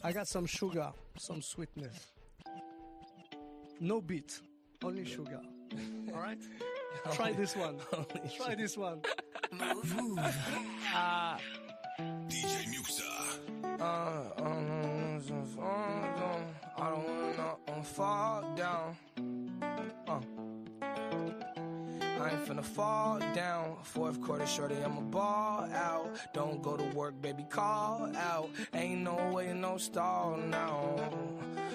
I got some sugar, some sweetness. No beat, only sugar. All right? Try this one. Try this one. DJ Muxa. I don't wanna fall down. I ain't finna fall down. Fourth quarter shorty, I'ma ball out. Don't go to work, baby, call out. Ain't no way, no stall now.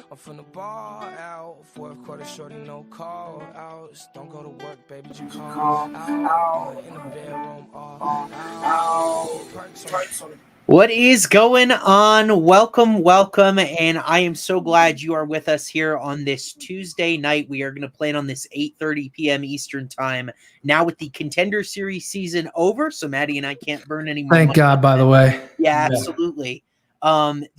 I'm finna ball out. Fourth quarter shorty, no call outs. Don't go to work, baby, you call out. In the bedroom, all out. Perks on the What is going on? Welcome, and I am so glad you are with us here on this Tuesday night. We are going to plan on this 8:30 p.m. Eastern time. Now with the Contender Series season over, so Maddie and I can't burn any more Thank money. God, by the way. Yeah, absolutely.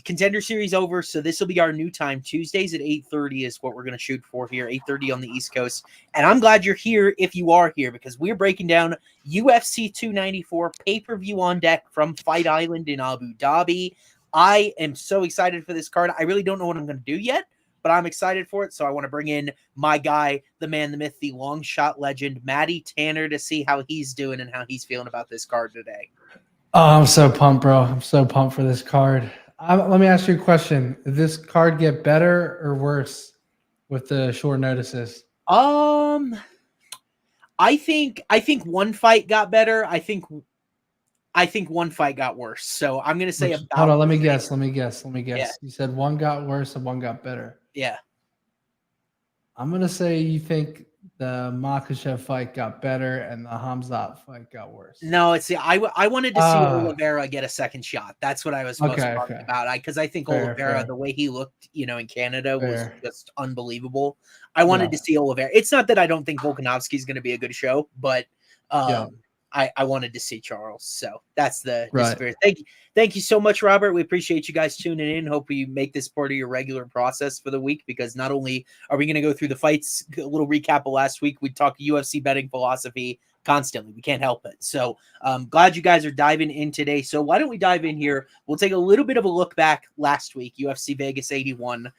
Contender Series over, so this will be our new time. Tuesdays at 8:30 is what we're going to shoot for here, 8:30 on the East Coast. And I'm glad you're here if you are here, because we're breaking down UFC 294 pay-per-view on deck from Fight Island in Abu Dhabi. I am so excited for this card. I really don't know what I'm going to do yet, but I'm excited for it. So I want to bring in my guy, the man, the myth, the long shot legend, Matty Tanner, to see how he's doing and how he's feeling about this card today. Oh, I'm so pumped, bro. I'm so pumped for this card. Let me ask you a question. Did this card get better or worse with the short notices? I think one fight got better. I think one fight got worse. So I'm gonna say about. Hold on, let me guess. Yeah. You said one got worse and one got better. Yeah. I'm gonna say you think the Makhachev fight got better and the Khamzat fight got worse. No, it's I wanted to see Oliveira get a second shot. That's what I was most pumped about. Because I think Oliveira, the way he looked, in Canada was just unbelievable. I wanted to see Oliveira. It's not that I don't think Volkanovski is going to be a good show, but I wanted to see Charles. So that's the spirit. Thank you so much, Robert. We appreciate you guys tuning in. Hope you make this part of your regular process for the week, because not only are we going to go through the fights, a little recap of last week, we talk UFC betting philosophy constantly. We can't help it. So glad you guys are diving in today. So why don't we dive in here? We'll take a little bit of a look back last week, UFC Vegas 81.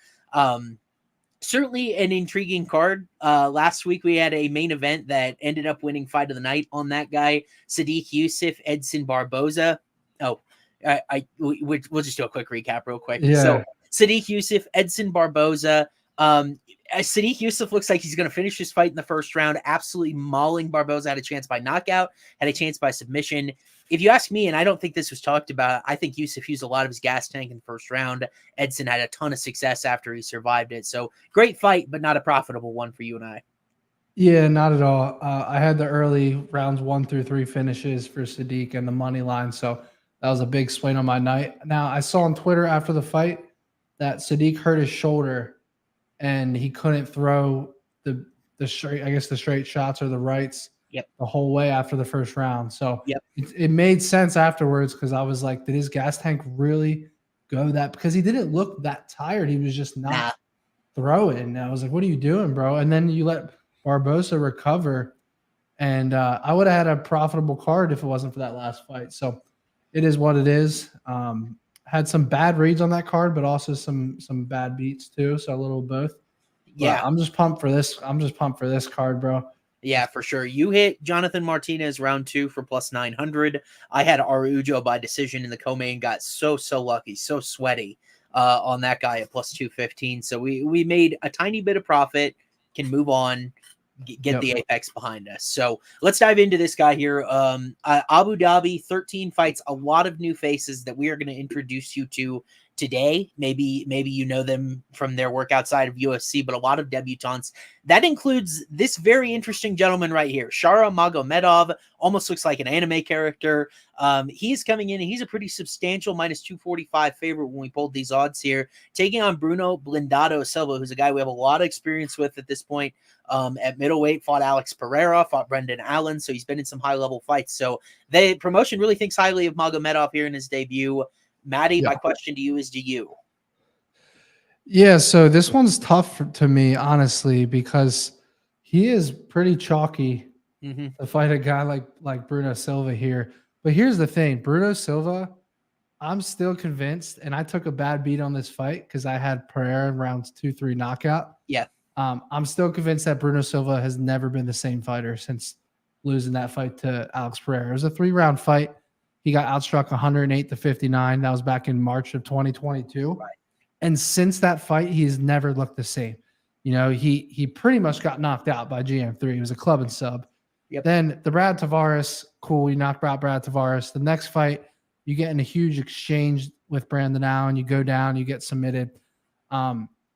Certainly an intriguing card. Last week we had a main event that ended up winning fight of the night on that guy, Sedriques Youssef, Edson Barboza. We'll just do a quick recap real quick. Yeah. So Sedriques Youssef, Edson Barboza. Sedriques Youssef looks like he's going to finish this fight in the first round, absolutely mauling Barboza. Had a chance by knockout, had a chance by submission. If you ask me, and I don't think this was talked about, I think Youssef used a lot of his gas tank in the first round. Edson had a ton of success after he survived it. So great fight, but not a profitable one for you and I. Yeah, not at all. I had the early rounds 1 through 3 finishes for Sedriques and the money line, so that was a big swing on my night. Now, I saw on Twitter after the fight that Sedriques hurt his shoulder and he couldn't throw the straight shots or the rights the whole way after the first round. So it made sense afterwards, because I was like, did his gas tank really go that? Because he didn't look that tired. He was just not throwing. And I was like, what are you doing, bro? And then you let Barboza recover, and I would have had a profitable card if it wasn't for that last fight. So it is what it is. Had some bad reads on that card, but also some bad beats too. So a little of both. Yeah, but I'm just pumped for this. I'm just pumped for this card, bro. Yeah, for sure. You hit Jonathan Martinez round 2 for plus 900. I had Araujo by decision in the co-main. Got so lucky, so sweaty on that guy at plus 215. So we made a tiny bit of profit. Can move on. Get the apex behind us. So let's dive into this guy here. Abu Dhabi, 13 fights, a lot of new faces that we are going to introduce you to today. Maybe you know them from their work outside of UFC, but a lot of debutantes. That includes this very interesting gentleman right here, Shara Magomedov. Almost looks like an anime character. He's coming in, and he's a pretty substantial minus 245 favorite when we pulled these odds here, taking on Bruno Blindado Silva, who's a guy we have a lot of experience with at this point. At middleweight, fought Alex Pereira, fought Brendan Allen, so he's been in some high-level fights. So the promotion really thinks highly of Magomedov here in his debut. Maddie, my question to you is, do you? Yeah, so this one's tough to me, honestly, because he is pretty chalky to fight a guy like Bruno Silva here. But here's the thing. Bruno Silva I'm still convinced, and I took a bad beat on this fight because I had Pereira in rounds 2-3 knockout. Yeah. I'm still convinced that Bruno Silva has never been the same fighter since losing that fight to Alex Pereira. It was a 3-round fight. He got outstruck 108-59. That was back in March of 2022. Right. And since that fight, he's never looked the same. You know, he pretty much got knocked out by GM3. He was a club and sub. Yep. Then the Brad Tavares, cool. You knocked out Brad Tavares. The next fight, you get in a huge exchange with Brandon Allen. You go down, you get submitted.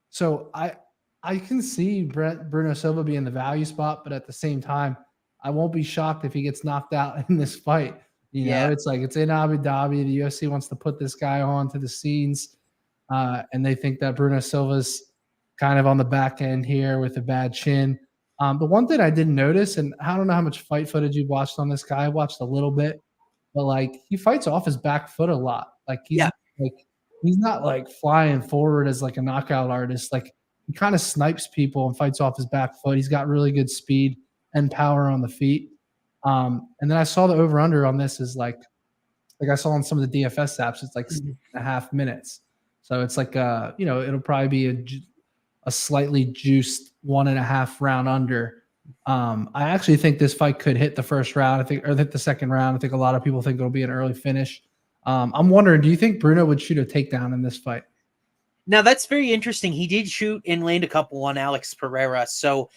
So I can see Bruno Silva being the value spot, but at the same time, I won't be shocked if he gets knocked out in this fight. You know, it's like it's in Abu Dhabi. The UFC wants to put this guy on to the scenes, and they think that Bruno Silva's kind of on the back end here with a bad chin. The one thing I didn't notice, and I don't know how much fight footage you watched on this guy. I watched a little bit, but like he fights off his back foot a lot. Like he's not like flying forward as like a knockout artist. Like he kind of snipes people and fights off his back foot. He's got really good speed and power on the feet. And then I saw the over under on this is like I saw on some of the DFS apps, it's like 6.5 minutes. So it's like it'll probably be a slightly juiced 1.5 round under. I actually think this fight could hit the first round. Or hit the second round. I think a lot of people think it'll be an early finish. I'm wondering, do you think Bruno would shoot a takedown in this fight? Now that's very interesting. He did shoot and land a couple on Alex Pereira. So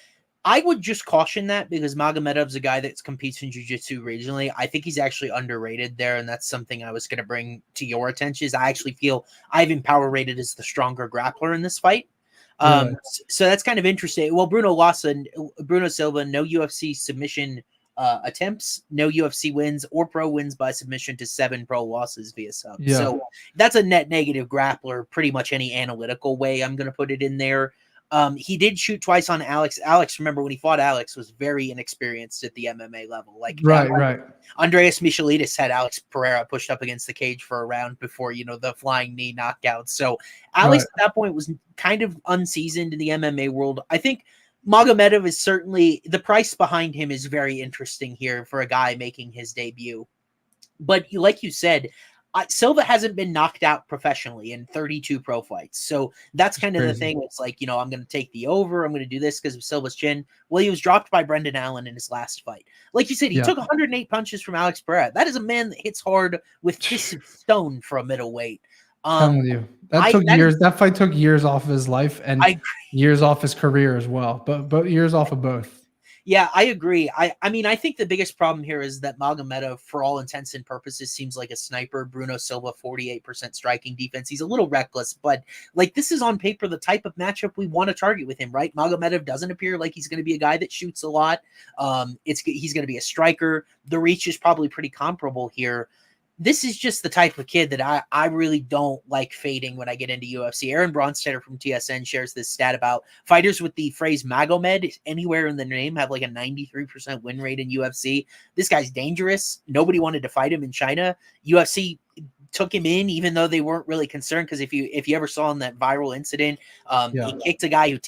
I would just caution that because Magomedov's a guy that competes in jiu-jitsu regionally. I think he's actually underrated there, and that's something I was going to bring to your attention. Is I actually feel Ivan power rated as the stronger grappler in this fight. So that's kind of interesting. Well, Bruno Silva, no UFC submission attempts, no UFC wins or pro wins by submission to 7 pro losses via sub. Yeah. So that's a net negative grappler, pretty much any analytical way I'm going to put it in there. He did shoot twice on Alex. Alex, remember when he fought Alex, was very inexperienced at the MMA level. Like right. Andreas Michailidis had Alex Pereira pushed up against the cage for a round before, the flying knee knockout. So Alex at that point was kind of unseasoned in the MMA world. I think Magomedov is certainly, the price behind him is very interesting here for a guy making his debut. But like you said, Silva hasn't been knocked out professionally in 32 pro fights. So that's kind of the thing. It's like, I'm going to take the over. I'm going to do this because of Silva's chin. Well, he was dropped by Brendan Allen in his last fight. Like you said, he took 108 punches from Alex Pereira. That is a man that hits hard with fists of stone for a middleweight. I'm with you. That took years. That fight took years off of his life and years off his career as well. But years off of both. Yeah, I agree. I mean, I think the biggest problem here is that Magomedov, for all intents and purposes, seems like a sniper. Bruno Silva, 48% striking defense. He's a little reckless, but like this is on paper the type of matchup we want to target with him, right? Magomedov doesn't appear like he's going to be a guy that shoots a lot. He's going to be a striker. The reach is probably pretty comparable here. This is just the type of kid that I really don't like fading when I get into UFC. Aaron Bronstetter from TSN shares this stat about fighters with the phrase Magomed anywhere in the name have like a 93% win rate in UFC. This guy's dangerous. Nobody wanted to fight him in China. UFC took him in, even though they weren't really concerned. Because if you ever saw in that viral incident, he kicked a guy who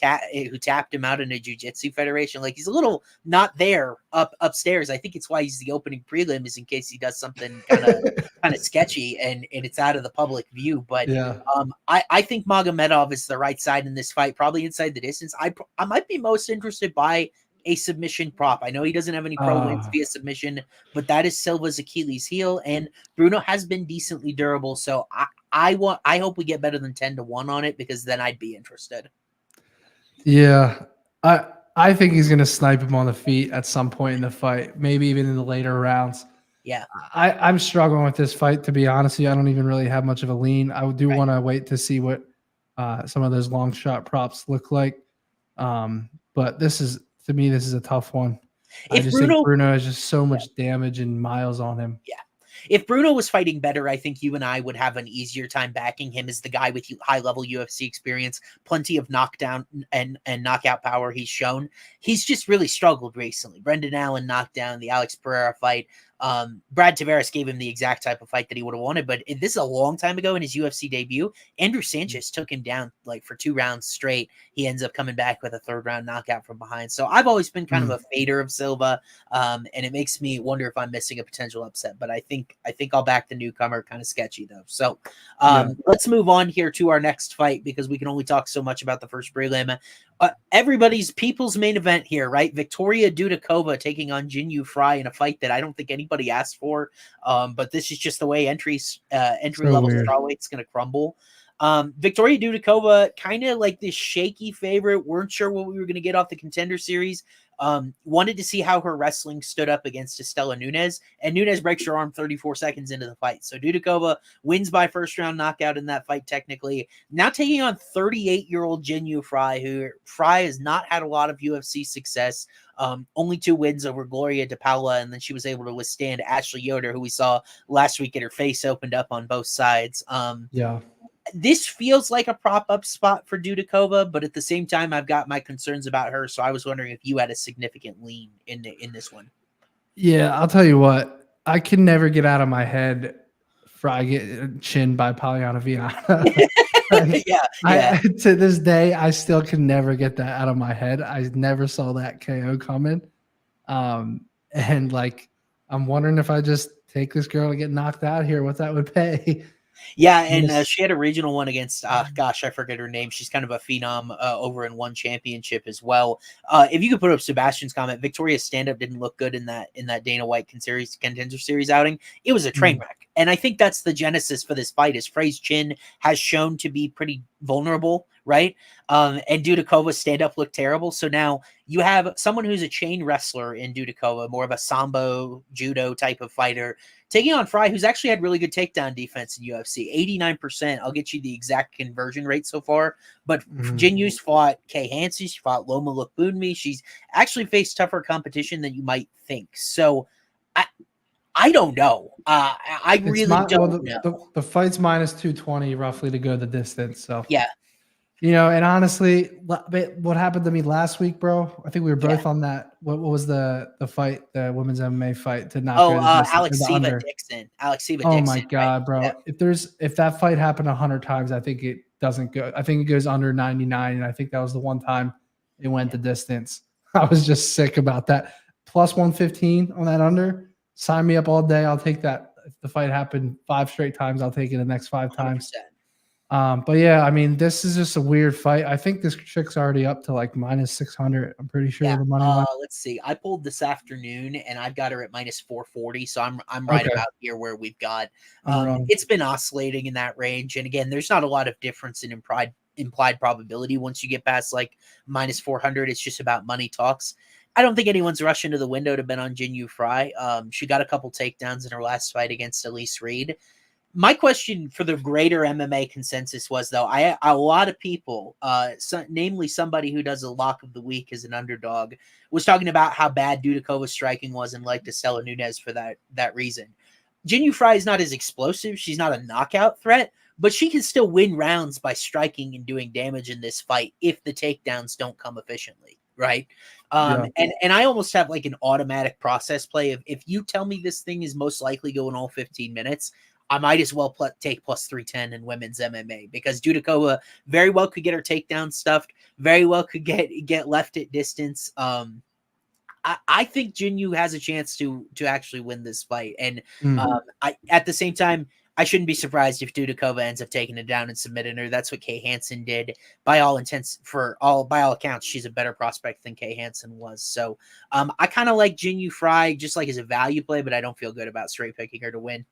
tapped him out in a jiu-jitsu federation. Like he's a little not there upstairs. I think it's why he's the opening prelim, is in case he does something kind of sketchy and it's out of the public view. But I think Magomedov is the right side in this fight, probably inside the distance. I might be most interested by a submission prop. I know he doesn't have any pro wins via submission, but that is Silva's Achilles heel, and Bruno has been decently durable. So I hope we get better than 10-1 on it, because then I'd be interested. Yeah, I think he's going to snipe him on the feet at some point in the fight, maybe even in the later rounds. Yeah, I'm struggling with this fight, to be honest with you. I don't even really have much of a lean. I do want to wait to see what some of those long shot props look like. But this is, to me, this is a tough one. I just think Bruno has just so much damage and miles on him. Yeah. If Bruno was fighting better, I think you and I would have an easier time backing him as the guy with high-level UFC experience, plenty of knockdown and knockout power he's shown. He's just really struggled recently. Brendan Allen knocked down the Alex Pereira fight. Brad Tavares gave him the exact type of fight that he would have wanted, but this is a long time ago in his UFC debut. Andrew Sanchez took him down like for 2 rounds straight. He ends up coming back with a 3rd round knockout from behind. So I've always been kind of a fader of Silva, and it makes me wonder if I'm missing a potential upset. But I think I'll back the newcomer. Kind of sketchy though. So let's move on here to our next fight because we can only talk so much about the first prelim. Everybody's people's main event here, right? Viktoriia Dudakova taking on Jinh Frey in a fight that I don't think anybody asked for. But this is just the way entry level strawweight's going to crumble. Viktoriia Dudakova, kind of like this shaky favorite. Weren't sure what we were going to get off the Contender Series. Wanted to see how her wrestling stood up against Estela Nunes, and Nunes breaks her arm 34 seconds into the fight. So Dudakova wins by 1st round knockout in that fight technically. Now taking on 38-year-old Jinh Frey, who Frey has not had a lot of UFC success. Only 2 wins over Gloria DePaula, and then she was able to withstand Ashley Yoder, who we saw last week get her face opened up on both sides. This feels like a prop-up spot for Dudakova, but at the same time, I've got my concerns about her, so I was wondering if you had a significant lean in this one. Yeah, I'll tell you what. I can never get out of my head Frey get chinned by Polyana Viana. To this day, I still can never get that out of my head. I never saw that KO coming. And, like, I'm wondering if I just take this girl to get knocked out here, what that would pay. Yeah, and she had a regional one against, gosh, I forget her name. She's kind of a phenom over in one championship as well. If you could put up Sebastian's comment, Viktoriia's stand-up didn't look good in that Dana White Contender Series outing. It was a train wreck. And I think that's the genesis for this fight is Frey's chin has shown to be pretty vulnerable, right? And Dudakova's stand-up looked terrible. So now you have someone who's a chain wrestler in Dudakova, more of a sambo, judo type of fighter, taking on Frey, who's actually had really good takedown defense in UFC. 89%. I'll get you the exact conversion rate so far. But Jinhu's fought Kay Hansen. She fought Loma Lookboonmee. She's actually faced tougher competition than you might think. So I don't know. I really don't know. The fight's minus 220 roughly to go the distance. So yeah. You know, and honestly, what happened to me last week, bro? I think we were both on that. What was the fight, the women's MMA fight to knock? Alexander Dixon. Oh my God, bro! Yeah. If that fight happened 100 times, I think it doesn't go. I think it goes under 99, and I think that was the one time it went the distance. I was just sick about that. Plus 115 on that under. Sign me up all day. I'll take that. If the fight happened 5 straight times, I'll take it the next 5 times. 100%. But yeah, I mean, this is just a weird fight. I think this chick's already up to like minus 600. I'm pretty sure the money line. Let's see. I pulled this afternoon and I've got her at minus 440. So I'm right about here where we've got. It's been oscillating in that range. And again, there's not a lot of difference in implied probability once you get past like minus 400. It's just about money talks. I don't think anyone's rushing to the window to bet on Jinh Frey. She got a couple takedowns in her last fight against Elise Reed. My question for the greater MMA consensus was, though, a lot of people, namely somebody who does a lock of the week as an underdog, was talking about how bad Dudakova's striking was and liked Estela Nunes for that reason. Jinh Frey is not as explosive. She's not a knockout threat, but she can still win rounds by striking and doing damage in this fight if the takedowns don't come efficiently, right? And I almost have like an automatic process play of if you tell me this thing is most likely going all 15 minutes, I might as well take plus 310 in women's MMA because Dudakova very well could get her takedown stuffed, very well could get left at distance. I think Jinhu has a chance to actually win this fight. And at the same time, I shouldn't be surprised if Dudakova ends up taking it down and submitting her. That's what Kay Hansen did. By all accounts, she's a better prospect than Kay Hansen was. So I kind of like Jinh Frey just like as a value play, but I don't feel good about straight picking her to win.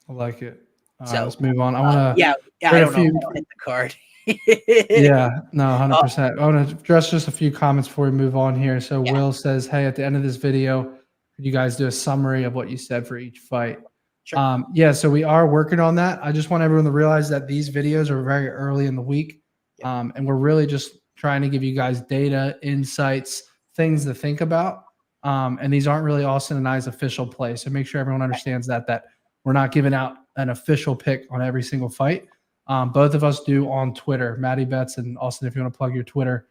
I like it. So let's move on. I want to. I don't know. I'll hit the card. 100%. I want to address just a few comments before we move on here. So Will says, "Hey, at the end of this video, could you guys do a summary of what you said for each fight?" Sure. So we are working on that. I just want everyone to realize that these videos are very early in the week, and we're really just trying to give you guys data, insights, things to think about. And these aren't really Austin and I's official play. So make sure everyone understands that we're not giving out an official pick on every single fight. Both of us do on Twitter. Maddie Betts and Austin, if you want to plug your Twitter.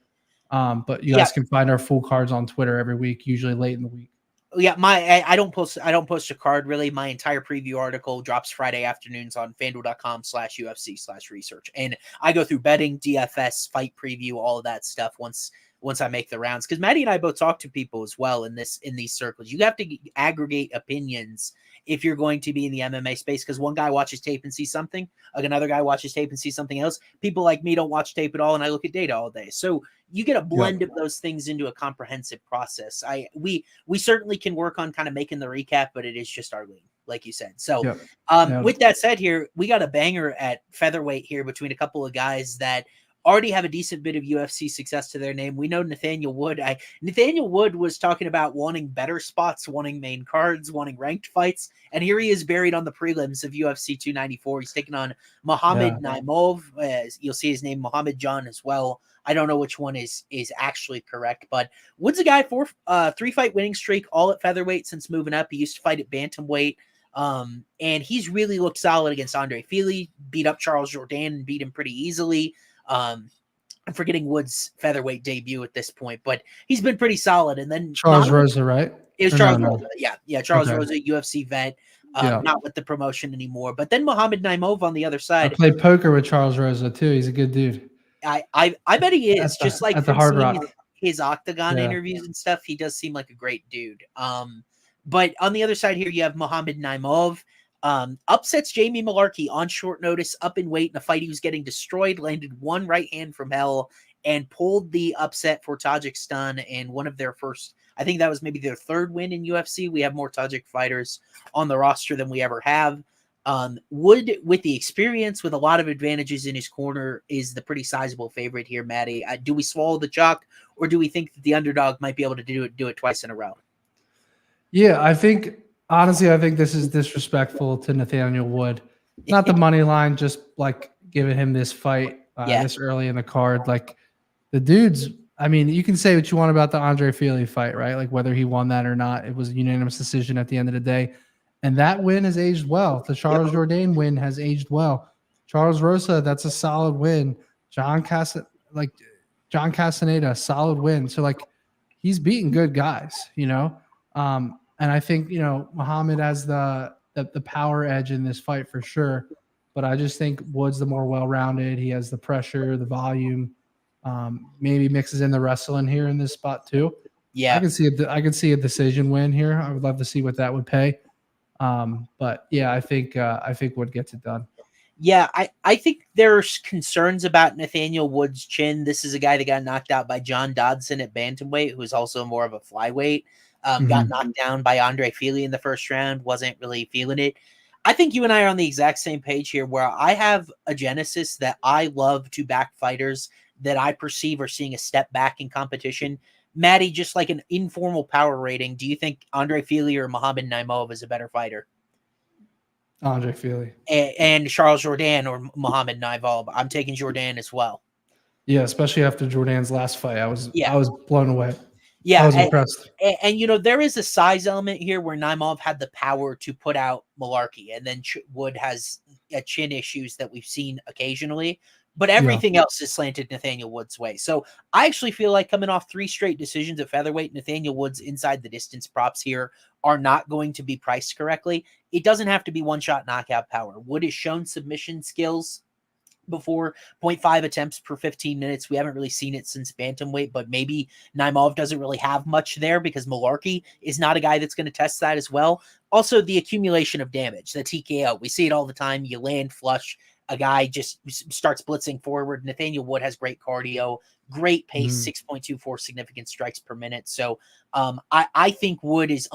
But you guys can find our full cards on Twitter every week, usually late in the week. Yeah, I don't post a card really. My entire preview article drops Friday afternoons on FanDuel.com/UFC/research, and I go through betting, DFS, fight preview, all of that stuff once I make the rounds. Because Maddie and I both talk to people as well in these circles. You have to aggregate opinions if you're going to be in the MMA space, because one guy watches tape and sees something, like another guy watches tape and sees something else. People like me don't watch tape at all, and I look at data all day. So you get a blend of those things into a comprehensive process. We certainly can work on kind of making the recap, but it is just our lean, like you said. So with that said, here we got a banger at featherweight here between a couple of guys that already have a decent bit of UFC success to their name. We know Nathaniel Wood. Nathaniel Wood was talking about wanting better spots, wanting main cards, wanting ranked fights, and here he is buried on the prelims of UFC 294. He's taking on Muhammad Naimov. You'll see his name, Muhammad John, as well. I don't know which one is actually correct, but Wood's a guy for 3-fight winning streak, all at featherweight since moving up. He used to fight at bantamweight. And he's really looked solid against Andre Fili, beat up Charles Jourdain and beat him pretty easily. I'm forgetting Wood's featherweight debut at this point, but he's been pretty solid. And then Charles Rosa, right? It was Charles Rosa. Yeah. Charles Rosa, UFC vet, not with the promotion anymore. But then Muhammad Naimov on the other side. I played poker with Charles Rosa too. He's a good dude. I bet he is. Just like at the Hard Rock. His Octagon interviews and stuff, he does seem like a great dude. But on the other side here, you have Muhammad Naimov. Upsets Jamie Malarkey on short notice, up in weight in a fight he was getting destroyed, landed one right hand from hell, and pulled the upset for Tajikistan and one of their first, I think that was maybe their third win in UFC. We have more Tajik fighters on the roster than we ever have. Wood, with the experience, with a lot of advantages in his corner, is the pretty sizable favorite here, Maddie. Do we swallow the chalk, or do we think that the underdog might be able to do it twice in a row? Yeah, honestly, I think this is disrespectful to Nathaniel Wood. Not the money line, just like giving him this fight this early in the card. Like the dude's, I mean, you can say what you want about the Andre Fili fight, right? Like whether he won that or not, it was a unanimous decision at the end of the day. And that win has aged well. The Charles Jourdain win has aged well. Charles Rosa, that's a solid win. John Castaneda, solid win. So like he's beating good guys, you know? And I think, you know, Muhammad has the power edge in this fight for sure. But I just think Wood's the more well-rounded. He has the pressure, the volume. Maybe mixes in the wrestling here in this spot too. Yeah, I can see a decision win here. I would love to see what that would pay. But yeah, I think Wood gets it done. Yeah, I think there's concerns about Nathaniel Wood's chin. This is a guy that got knocked out by John Dodson at bantamweight, who's also more of a flyweight. Got knocked down by Andre Fili in the first round, wasn't really feeling it. I think you and I are on the exact same page here, where I have a genesis that I love to back fighters that I perceive are seeing a step back in competition. Maddie, just like an informal power rating, do you think Andre Fili or Muhammad Naimov is a better fighter? Andre Fili. And Charles Jourdain or Muhammad Naimov? I'm taking Jourdain as well. Yeah, especially after Jourdain's last fight. I was blown away. Yeah, I was impressed. And you know, there is a size element here where Naimov had the power to put out Malarkey, and then Wood has chin issues that we've seen occasionally. But everything else is slanted Nathaniel Wood's way. So I actually feel like coming off 3 straight decisions at featherweight, Nathaniel Wood's inside the distance props here are not going to be priced correctly. It doesn't have to be one-shot knockout power. Wood has shown submission skills before, 0.5 attempts per 15 minutes. We haven't really seen it since bantamweight, but maybe Naimov doesn't really have much there because Malarkey is not a guy that's going to test that as well. Also, the accumulation of damage, the TKO. We see it all the time. You land flush, a guy just starts blitzing forward. Nathaniel Wood has great cardio, great pace, 6.24 significant strikes per minute. So I think Wood is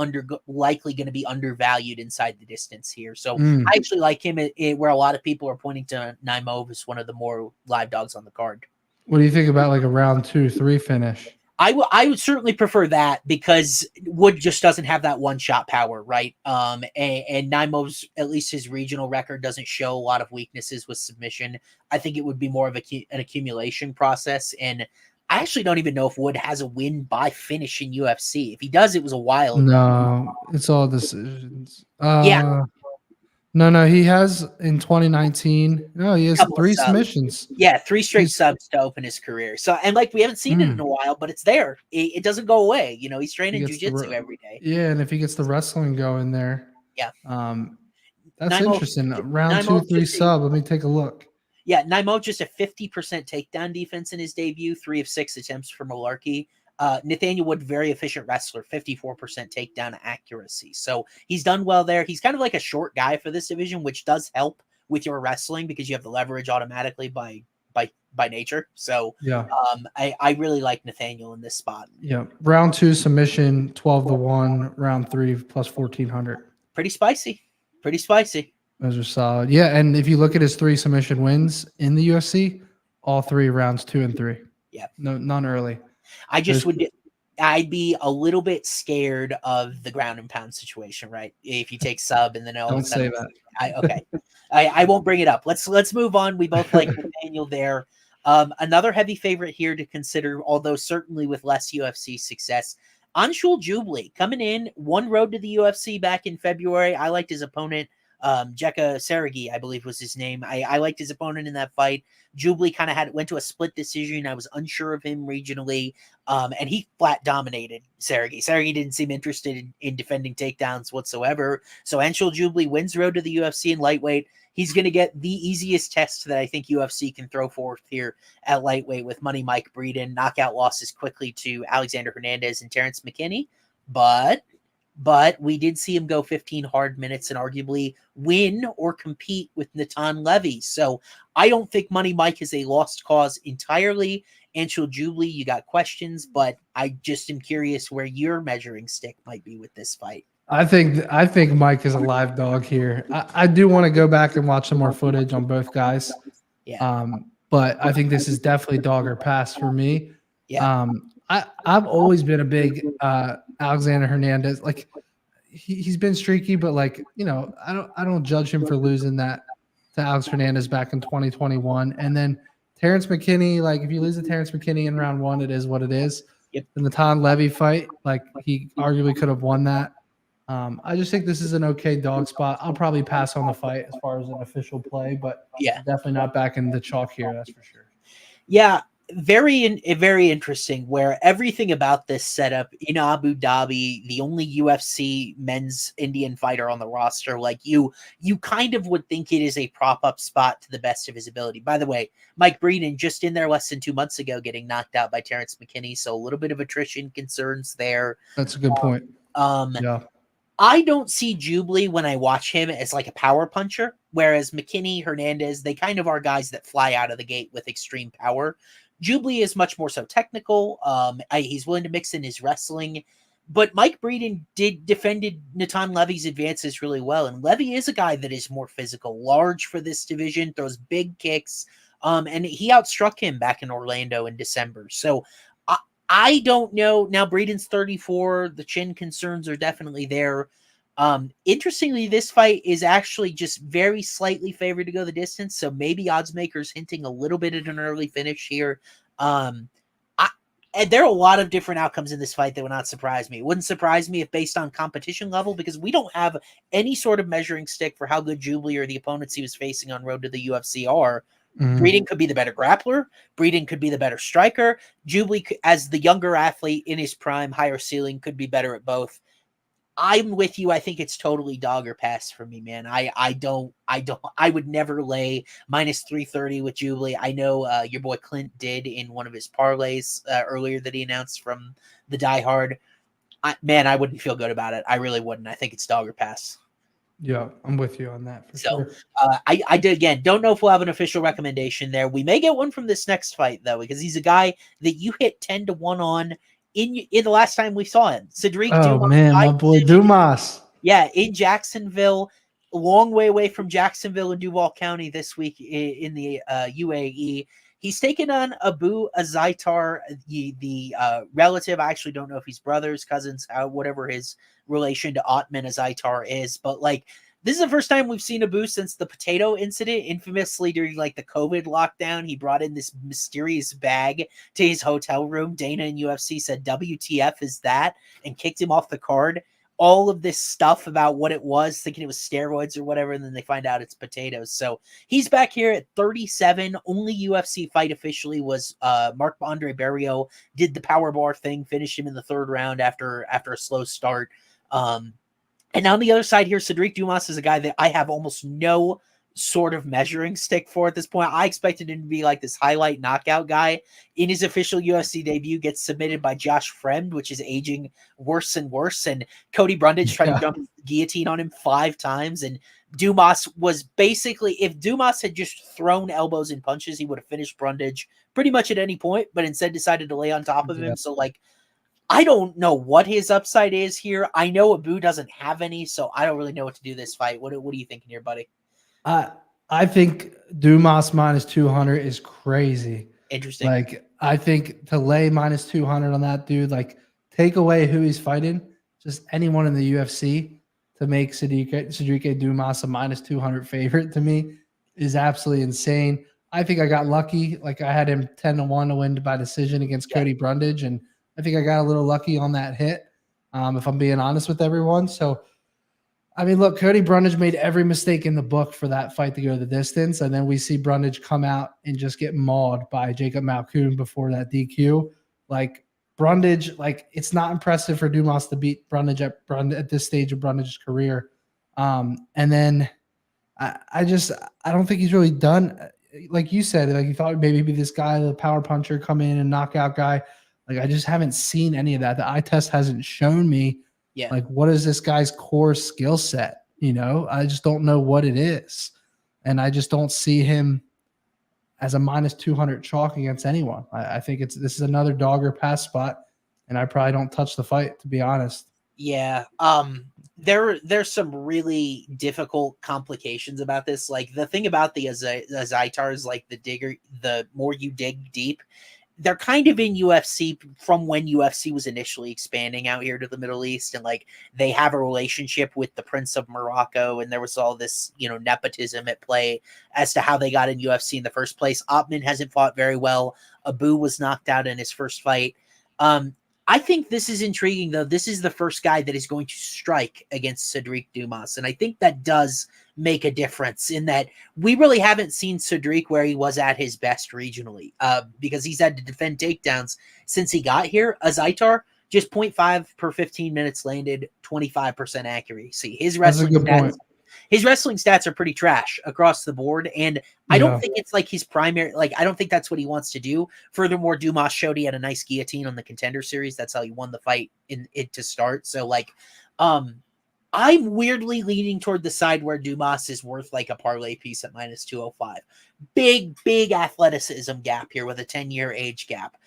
likely going to be undervalued inside the distance here. So I actually like him where a lot of people are pointing to Naimov as one of the more live dogs on the card. What do you think about like a round 2-3 finish? I would certainly prefer that because Wood just doesn't have that one-shot power, right? And Naimov's, at least his regional record, doesn't show a lot of weaknesses with submission. I think it would be more of an accumulation process. And I actually don't even know if Wood has a win by finish in UFC. If he does, it was a while ago. No, it's all decisions. No, he has in 2019. No, he has Couple of 3 subs. submissions. Yeah, 3 straight He's- subs to open his career. So, and like we haven't seen it in a while, but it's there. It doesn't go away. You know, he's He training gets the jujitsu re- every day. Yeah, and if he gets the wrestling going there, Yeah. that's Naimov- interesting. Round Naimov 2, 3 just a- sub. Let me take a look. Yeah, Naimov just a 50% takedown defense in his debut, 3 of 6 attempts for Malarkey. Nathaniel Wood, very efficient wrestler, 54% takedown accuracy. So he's done well there. He's kind of like a short guy for this division, which does help with your wrestling because you have the leverage automatically by nature. So Yeah. I really like Nathaniel in this spot. Yeah. Round 2 submission, 12-1. Round 3 plus 1400. Pretty spicy. Pretty spicy. Those are solid. Yeah, and if you look at his 3 submission wins in the UFC, all 3 rounds 2 and 3. Yeah. No, none early. I'd be a little bit scared of the ground and pound situation, right? If you take sub and then all Don't of a sudden, say that. Okay. I won't bring it up. Let's move on. We both like Nathaniel there. Another heavy favorite here to consider, although certainly with less UFC success. Anshul Jubli coming in, won road to the UFC back in February. I liked his opponent. Jekka Sergey, I believe was his name. I liked his opponent in that fight. Jubli kind of went to a split decision. I was unsure of him regionally. And he flat dominated Sergey. Sergey didn't seem interested in defending takedowns whatsoever. So Anshul Jubli wins road to the UFC in lightweight. He's going to get the easiest test that I think UFC can throw forth here at lightweight with Money Mike Breeden. Knockout losses quickly to Alexander Hernandez and Terrence McKinney. But we did see him go 15 hard minutes and arguably win or compete with Natan Levy. So I don't think Money Mike is a lost cause entirely. Anshul Jubli, you got questions, but I just am curious where your measuring stick might be with this fight. I think Mike is a live dog here. I do want to go back and watch some more footage on both guys. Yeah. But I think this is definitely dog or pass for me. Yeah. I've always been a big Alexander Hernandez. Like he's been streaky, but like, you know, I don't judge him for losing that to Alex Hernandez back in 2021. And then Terrence McKinney, like if you lose to Terrence McKinney in round 1, it is what it is. Yep. The Natan Levy fight, like he arguably could have won that. I just think this is an okay dog spot. I'll probably pass on the fight as far as an official play, but yeah, definitely not back in the chalk here. That's for sure. Yeah, very interesting. Where everything about this setup in Abu Dhabi, the only UFC men's Indian fighter on the roster, like you kind of would think it is a prop up spot to the best of his ability. By the way, Mike Breeden just in there less than 2 months ago, getting knocked out by Terrence McKinney, so a little bit of attrition concerns there. That's a good point. Yeah. I don't see Jubli when I watch him as like a power puncher, whereas McKinney, Hernandez, they kind of are guys that fly out of the gate with extreme power. Jubli is much more so technical. He's willing to mix in his wrestling, but Mike Breeden defended Natan Levy's advances really well, and Levy is a guy that is more physical, large for this division, throws big kicks, and he outstruck him back in Orlando in December. So I don't know. Now, Breeden's 34. The chin concerns are definitely there. Interestingly, this fight is actually just very slightly favored to go the distance. So maybe odds makers hinting a little bit at an early finish here. And there are a lot of different outcomes in this fight that would not surprise me. It wouldn't surprise me if based on competition level, because we don't have any sort of measuring stick for how good Jubli or the opponents he was facing on road to the UFC are. Breeden could be the better grappler. Breeden could be the better striker. Jubli, as the younger athlete in his prime, higher ceiling, could be better at both. I'm with you. I think it's totally dog or pass for me, man. I would never lay minus 330 with Jubli. I know your boy Clint did in one of his parlays earlier that he announced from the Die Hard. I wouldn't feel good about it. I really wouldn't. I think it's dog or pass. Yeah, I'm with you on that. For sure. I did again. Don't know if we'll have an official recommendation there. We may get one from this next fight though, because he's a guy that you hit 10-1 on in the last time we saw him. Sedriques. Oh man, my boy Dumas. Yeah, in Jacksonville, a long way away from Jacksonville in Duval County this week in the UAE. He's taken on Abu Azaitar, the relative. I actually don't know if he's brothers, cousins, whatever his relation to Ottman Azaitar is. But like, this is the first time we've seen Abu since the potato incident. Infamously during like the COVID lockdown, he brought in this mysterious bag to his hotel room. Dana and UFC said, "WTF is that?" and kicked him off the card. all of this stuff about what it was, thinking it was steroids or whatever, and then they find out it's potatoes. So he's back here at 37. Only UFC fight officially was Marc-Andre Barriault did the power bar thing, finished him in the third round after a slow start. And on the other side here, Sedriques Dumas is a guy that I have almost no sort of measuring stick for at this point. I expected him to be like this highlight knockout guy. In his official UFC debut, gets submitted by Josh Fremd, which is aging worse and worse. And Cody Brundage tried to jump the guillotine on him 5 times. And Dumas was basically, if Dumas had just thrown elbows and punches, he would have finished Brundage pretty much at any point, but instead decided to lay on top of him. So like, I don't know what his upside is here. I know Abu doesn't have any, so I don't really know what to do this fight. What are you thinking here, buddy? I think Dumas minus 200 is crazy. Interesting. Like, I think to lay minus 200 on that dude, like, take away who he's fighting, just anyone in the UFC to make Sedriques Dumas a minus 200 favorite to me is absolutely insane. I think I got lucky. Like, I had him 10-1 to win by decision against Cody Brundage, and I think I got a little lucky on that hit, if I'm being honest with everyone. So, I mean, look, Cody Brundage made every mistake in the book for that fight to go the distance, and then we see Brundage come out and just get mauled by Jacob Malkoun before that DQ. Like, Brundage, like, it's not impressive for Dumas to beat Brundage at this stage of Brundage's career. And then I don't think he's really done. Like you said, like, you thought maybe he'd be this guy, the power puncher, come in and knockout guy. Like, I just haven't seen any of that. The eye test hasn't shown me, like, what is this guy's core skill set? You know, I just don't know what it is. And I just don't see him as a minus 200 chalk against anyone. I think this is another dog or pass spot, and I probably don't touch the fight, to be honest. Yeah. There's some really difficult complications about this. Like, the thing about the Azaitar is, like, the more you dig deep, they're kind of in UFC from when UFC was initially expanding out here to the Middle East. And like, they have a relationship with the Prince of Morocco. And there was all this, nepotism at play as to how they got in UFC in the first place. Ottman hasn't fought very well. Abu was knocked out in his first fight. I think this is intriguing, though. This is the first guy that is going to strike against Sedriques Dumas. And I think that does make a difference in that we really haven't seen Sedriques where he was at his best regionally, because he's had to defend takedowns since he got here. Azaitar, just 0.5 per 15 minutes landed, 25% accuracy. His wrestling stats are pretty trash across the board. And I don't think it's like his primary, like, I don't think that's what he wants to do. Furthermore, Dumas showed he had a nice guillotine on the Contender Series. That's how he won the fight in it to start. So like, I'm weirdly leaning toward the side where Dumas is worth like a parlay piece at minus 205. Big athleticism gap here with a 10-year age gap.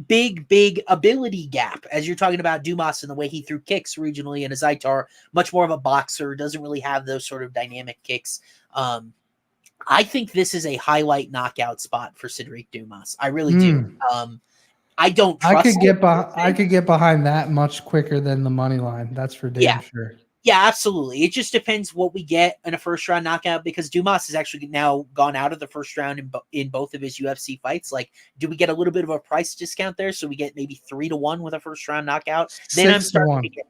Big ability gap, as you're talking about Dumas and the way he threw kicks regionally, and Azaitar, much more of a boxer, doesn't really have those sort of dynamic kicks. I think this is a highlight knockout spot for Sedriques Dumas. I really do. I don't trust I could get behind that much quicker than the money line. That's for damn sure. Yeah, absolutely. It just depends what we get in a first round knockout, because Dumas has actually now gone out of the first round in both of his UFC fights. Like, do we get a little bit of a price discount there? So we get maybe 3-1 with a first round knockout. Then I'm starting to get,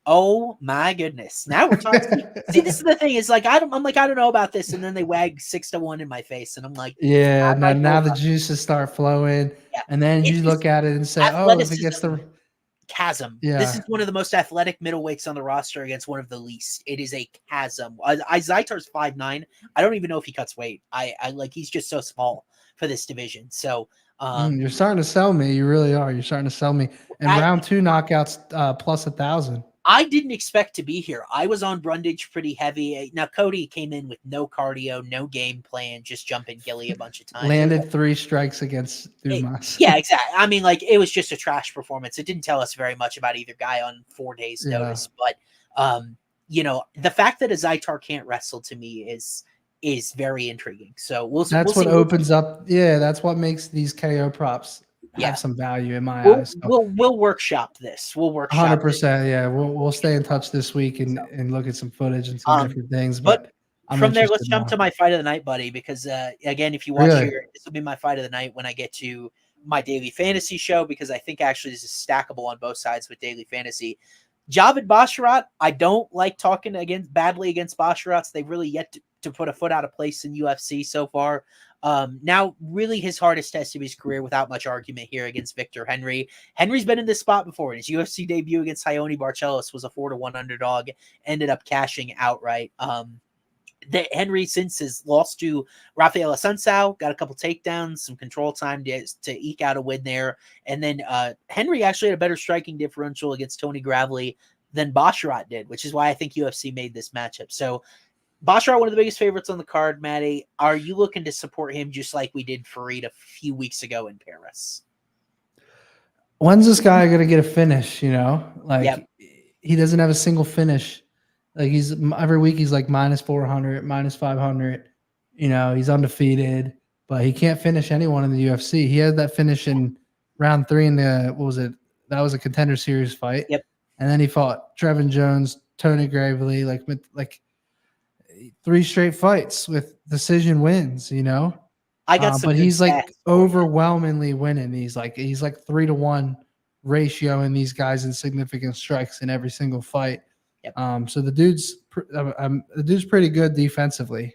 oh my goodness. Now we're talking. See, this is the thing. It's like, I don't know about this. And then they wag 6-1 in my face. And I'm like, yeah, now the juices start flowing. Yeah. And then you look at it and say, oh, if it gets the chasm. Yeah. This is one of the most athletic middleweights on the roster against one of the least. It is a chasm. Azaitar's 5'9". I don't even know if he cuts weight. I like, he's just so small for this division. So you're starting to sell me. You really are. You're starting to sell me. And round 2 knockouts plus 1,000. I didn't expect to be here. I was on Brundage pretty heavy. Now, Cody came in with no cardio, no game plan, just jumping Gilly a bunch of times. Landed 3 strikes against Dumas. Yeah, exactly. I mean, like, it was just a trash performance. It didn't tell us very much about either guy on 4 days' notice. But, the fact that Azaitar can't wrestle to me is very intriguing. So that's what opens up. Yeah, that's what makes these KO props have some value in my eyes. So. We'll workshop this. We'll workshop 100%. Yeah, we'll stay in touch this week and look at some footage and some different things. But from there, let's jump to my fight of the night, buddy. Because again, if you watch here, this will be my fight of the night when I get to my daily fantasy show. Because I think actually this is stackable on both sides with daily fantasy. Javid Basharat, I don't like talking badly against Basharats. They've really yet to put a foot out of place in UFC so far. Now, really his hardest test of his career without much argument here against Victor Henry. Henry's been in this spot before. His UFC debut against Ioni Barcelos was a 4-1 underdog, ended up cashing outright. Henry since has lost to Rafael Assunção, got a couple takedowns, some control time to eke out a win there. And then Henry actually had a better striking differential against Tony Gravely than Basharat did, which is why I think UFC made this matchup. So Basharat, one of the biggest favorites on the card, Maddie. Are you looking to support him just like we did Farid a few weeks ago in Paris? When's this guy going to get a finish, He doesn't have a single finish. Like he's every week he's like minus 400, minus 500. He's undefeated, but he can't finish anyone in the UFC. He had that finish in round 3 in the that was a Contender Series fight. Yep. And then he fought Trevor Jones, Tony Gravely, like 3 straight fights with decision wins. I got some, but he's like overwhelmingly winning. He's like 3-1 ratio in these guys in significant strikes in every single fight. Yep. So the dude's pretty good defensively.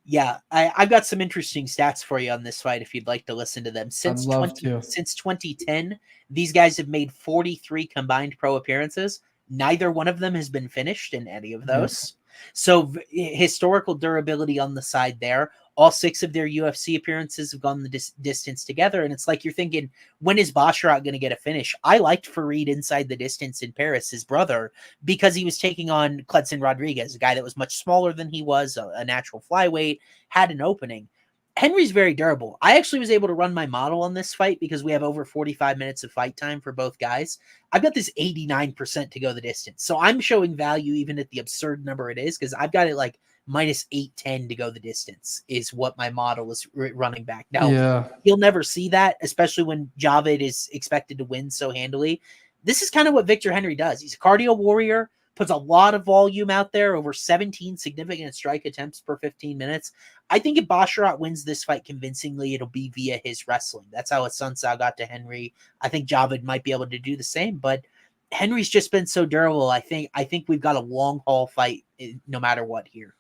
Yeah, I've got some interesting stats for you on this fight if you'd like to listen to them. Since 2010, these guys have made 43 combined pro appearances. Neither one of them has been finished in any of those. So historical durability on the side there. All 6 of their UFC appearances have gone the distance together. And it's like you're thinking, when is Basharat going to get a finish? I liked Farid inside the distance in Paris, his brother, because he was taking on Cledson Rodriguez, a guy that was much smaller than he was, a natural flyweight, had an opening. Henry's very durable. I actually was able to run my model on this fight because we have over 45 minutes of fight time for both guys. I've got this 89% to go the distance. So I'm showing value even at the absurd number it is because I've got it like minus 810 to go the distance is what my model is running back. Now, you'll never see that, especially when Javid is expected to win so handily. This is kind of what Victor Henry does. He's a cardio warrior, puts a lot of volume out there, over 17 significant strike attempts per 15 minutes. I think if Basharat wins this fight convincingly, it'll be via his wrestling. That's how Assunção got to Henry. I think Javid might be able to do the same, but Henry's just been so durable. I think we've got a long haul fight no matter what here.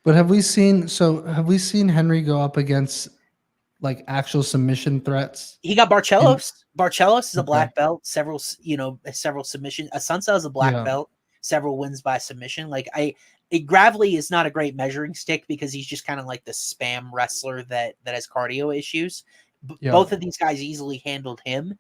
But have we seen Henry go up against like actual submission threats? He got Barcelos. Barcelos is a black belt, several submissions. Assunção is a black belt, several wins by submission. Gravely is not a great measuring stick because he's just kind of like the spam wrestler that has cardio issues. Both of these guys easily handled him.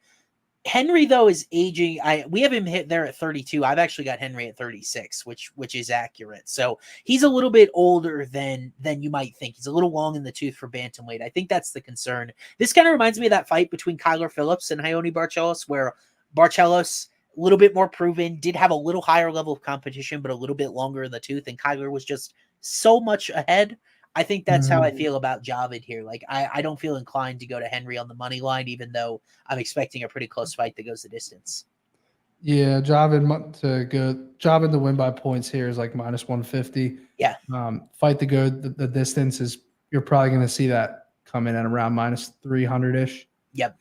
Henry, though, is aging. We have him hit there at 32. I've actually got Henry at 36, which is accurate. So he's a little bit older than you might think. He's a little long in the tooth for bantamweight. I think that's the concern. This kind of reminds me of that fight between Kyler Phillips and Ioni Barcelos, where Barcelos, a little bit more proven, did have a little higher level of competition, but a little bit longer in the tooth, and Kyler was just so much ahead. I think that's how I feel about Javid here. Like, I don't feel inclined to go to Henry on the money line, even though I'm expecting a pretty close fight that goes the distance. Yeah, Javid to win by points here is like minus 150. Yeah. Fight to go the distance is, you're probably going to see that come in at around minus 300-ish. Yep.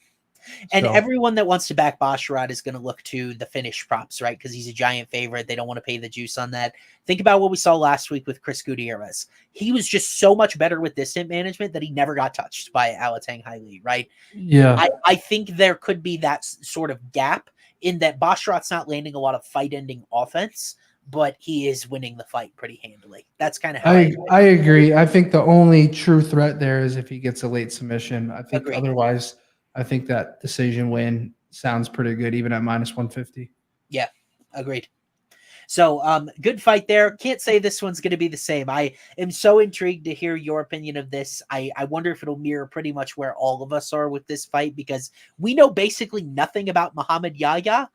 And everyone that wants to back Basharat is going to look to the finish props, right? Because he's a giant favorite. They don't want to pay the juice on that. Think about what we saw last week with Chris Gutierrez. He was just so much better with distance management that he never got touched by Alatang Haili, right? Yeah. I think there could be that sort of gap in that Basharat's not landing a lot of fight-ending offense, but he is winning the fight pretty handily. That's kind of how I agree. I think the only true threat there is if he gets a late submission. I think otherwise, I think that decision win sounds pretty good, even at minus 150. Yeah, agreed. So good fight there. Can't say this one's going to be the same. I am so intrigued to hear your opinion of this. I wonder if it'll mirror pretty much where all of us are with this fight, because we know basically nothing about Muhammad Yahya.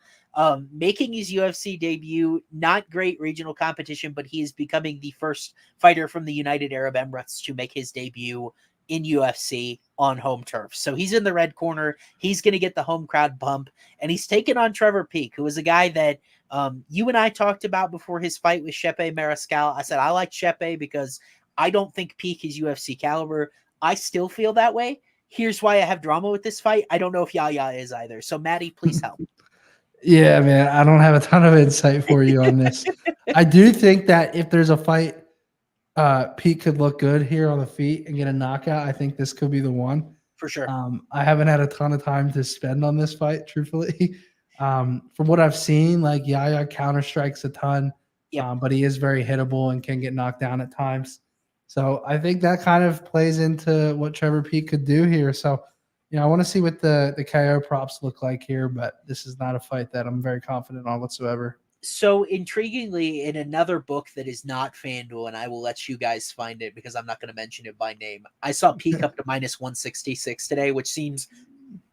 Making his UFC debut, not great regional competition, but he is becoming the first fighter from the United Arab Emirates to make his debut in UFC on home turf. So he's in the red corner. He's going to get the home crowd bump, and he's taking on Trevor Peek, who is a guy that you and I talked about before his fight with Shepe Mariscal. I said I like Shepe because I don't think Peek is UFC caliber. I still feel that way. Here's why I have drama with this fight. I don't know if Yahya is either. So Maddie, please help. Yeah, man, I don't have a ton of insight for you on this. I do think that if there's a fight, Pete could look good here on the feet and get a knockout. I think this could be the one. For sure. I haven't had a ton of time to spend on this fight, truthfully. From what I've seen, like Yahya counter strikes a ton, Yep. but he is very hittable and can get knocked down at times. So I think that kind of plays into what Trevor Pete could do here. So, I want to see what the KO props look like here, but this is not a fight that I'm very confident on whatsoever. So intriguingly, in another book that is not FanDuel, and I will let you guys find it because I'm not going to mention it by name, I saw peak up to minus 166 today, which seems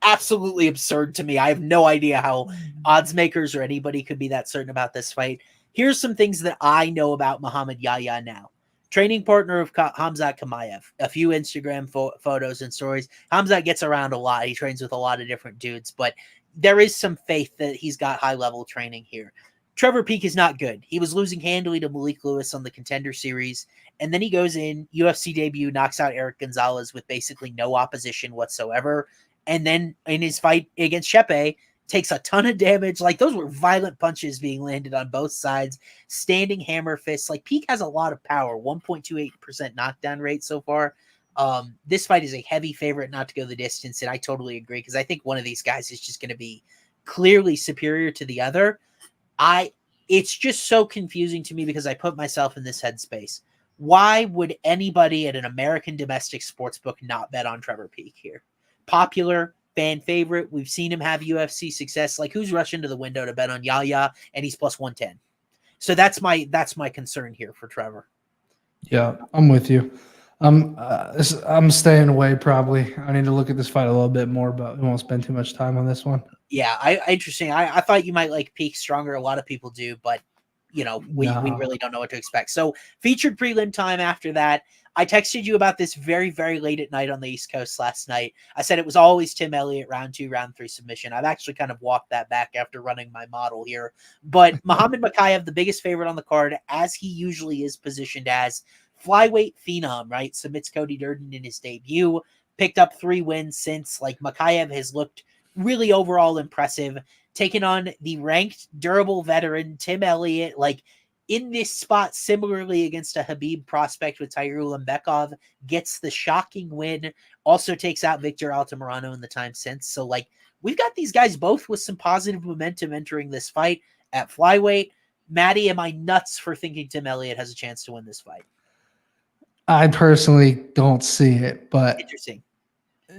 absolutely absurd to me. I have no idea how odds makers or anybody could be that certain about this fight. Here's some things that I know about Muhammad Yahya now. Training partner of Khamzat Chimaev. A few Instagram photos and stories. Khamzat gets around a lot. He trains with a lot of different dudes, but there is some faith that he's got high-level training here. Trevor Peek is not good. He was losing handily to Malik Lewis on the Contender Series, and then he goes in, UFC debut, knocks out Eric Gonzalez with basically no opposition whatsoever, and then in his fight against Shepe, takes a ton of damage. Like, those were violent punches being landed on both sides, standing hammer fists. Like, Peek has a lot of power, 1.28% knockdown rate so far. This fight is a heavy favorite not to go the distance, and I totally agree because I think one of these guys is just going to be clearly superior to the other. It's just so confusing to me because I put myself in this headspace. Why would anybody at an American domestic sportsbook not bet on Trevor Peek here? Popular, fan favorite. We've seen him have UFC success. Like, who's rushing to the window to bet on Yahya? And he's plus 110. So that's my concern here for Trevor. Yeah, I'm with you. I'm staying away probably. I need to look at this fight a little bit more, but we won't spend too much time on this one. Yeah, interesting. I thought you might like Peek stronger. A lot of people do, but we really don't know what to expect. So featured prelim time after that. I texted you about this very, very late at night on the East Coast last night. I said it was always Tim Elliott, round 2, round 3 submission. I've actually kind of walked that back after running my model here. But Muhammad Mokaev, the biggest favorite on the card, as he usually is positioned as, flyweight phenom, right? Submits Cody Durden in his debut. Picked up 3 wins since. Like, Mokaev has looked really overall impressive. Taking on the ranked, durable veteran, Tim Elliott. Like, in this spot, similarly against a Habib prospect with Tyrell Mbekov, gets the shocking win, also takes out Victor Altamirano in the time since. So, like, we've got these guys both with some positive momentum entering this fight at flyweight. Maddie, am I nuts for thinking Tim Elliott has a chance to win this fight? I personally don't see it, but Interesting.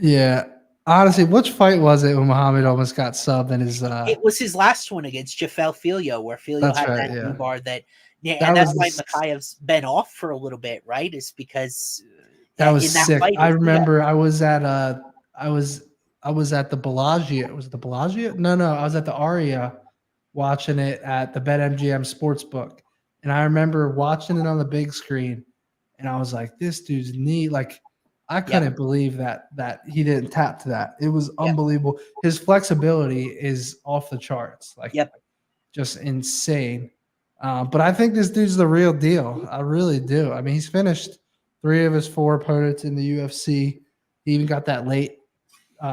Yeah. Honestly, which fight was it when Muhammad almost got subbed in his It was his last one against Jafel Filio, where Filio had right, that yeah. knee bar that That and that's was why Mokaev's been off for a little bit, right? Is because that was sick. fight, I remember I was at the Bellagio. Was it the Bellagio? No, I was at the Aria watching it at the BetMGM Sportsbook. And I remember watching it on the big screen, and I was like, this dude's knee, like, I couldn't believe that he didn't tap to that. It was unbelievable. His flexibility is off the charts, like just insane. But I think this dude's the real deal. I really do. I mean, he's finished 3 of his 4 opponents in the UFC. He even got that late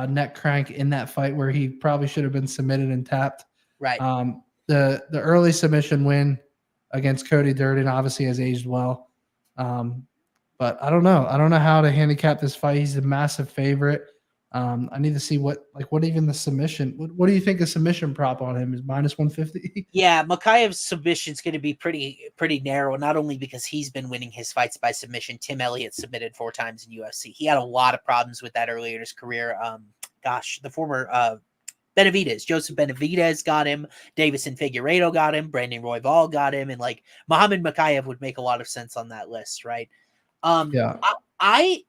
neck crank in that fight where he probably should have been submitted and tapped. Right. The early submission win against Cody Durden obviously has aged well. But I don't know. I don't know how to handicap this fight. He's a massive favorite. I need to see what even the submission. What do you think a submission prop on him is? Minus 150? Yeah, Mokaev's submission is going to be pretty narrow, not only because he's been winning his fights by submission. Tim Elliott submitted 4 times in UFC. He had a lot of problems with that earlier in his career. The former Benavidez, Joseph Benavidez got him, Davison Figueiredo got him, Brandon Royval got him, and like Muhammad Mokaev would make a lot of sense on that list, right?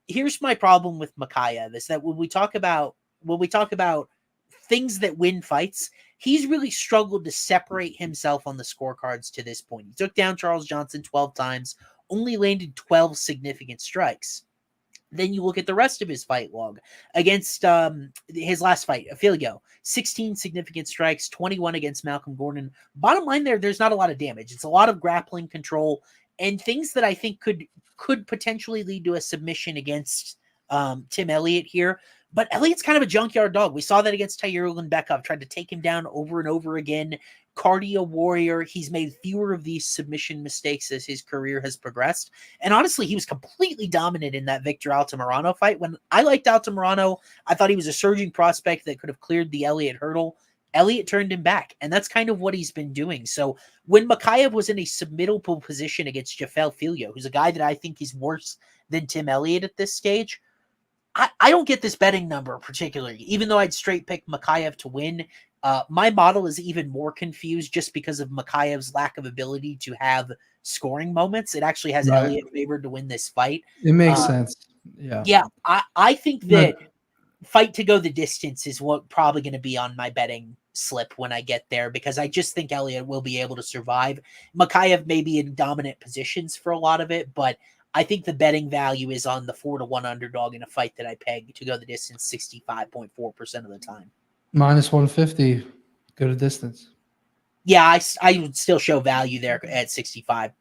Here's my problem with Mokaev is that when we talk about things that win fights, he's really struggled to separate himself on the scorecards to this point. He took down Charles Johnson 12 times, only landed 12 significant strikes. Then you look at the rest of his fight log against his last fight, Filio, 16 significant strikes, 21 against Malcolm Gordon. Bottom line there's not a lot of damage. It's a lot of grappling control and things that I think could potentially lead to a submission against Tim Elliott here. But Elliot's kind of a junkyard dog. We saw that against Tyur Ulanbekov, tried to take him down over and over again. Cardio warrior. He's made fewer of these submission mistakes as his career has progressed. And honestly, he was completely dominant in that Victor Altamirano fight. When I liked Altamirano, I thought he was a surging prospect that could have cleared the Elliot hurdle. Elliot turned him back, and that's kind of what he's been doing. So when Mokaev was in a submittable position against Jafel Filho, who's a guy that I think is worse than Tim Elliott at this stage, I don't get this betting number particularly, even though I'd straight pick Mokaev to win. My model is even more confused just because of Mokaev's lack of ability to have scoring moments. It actually has Elliot favored to win this fight. It makes sense. Yeah. Yeah. I think that fight to go the distance is what probably going to be on my betting slip when I get there, because I just think Elliot will be able to survive. Mokaev may be in dominant positions for a lot of it, but I think the betting value is on the 4-1 underdog in a fight that I peg to go the distance 65.4% of the time. Minus 150, go to distance. Yeah, I would still show value there at 65%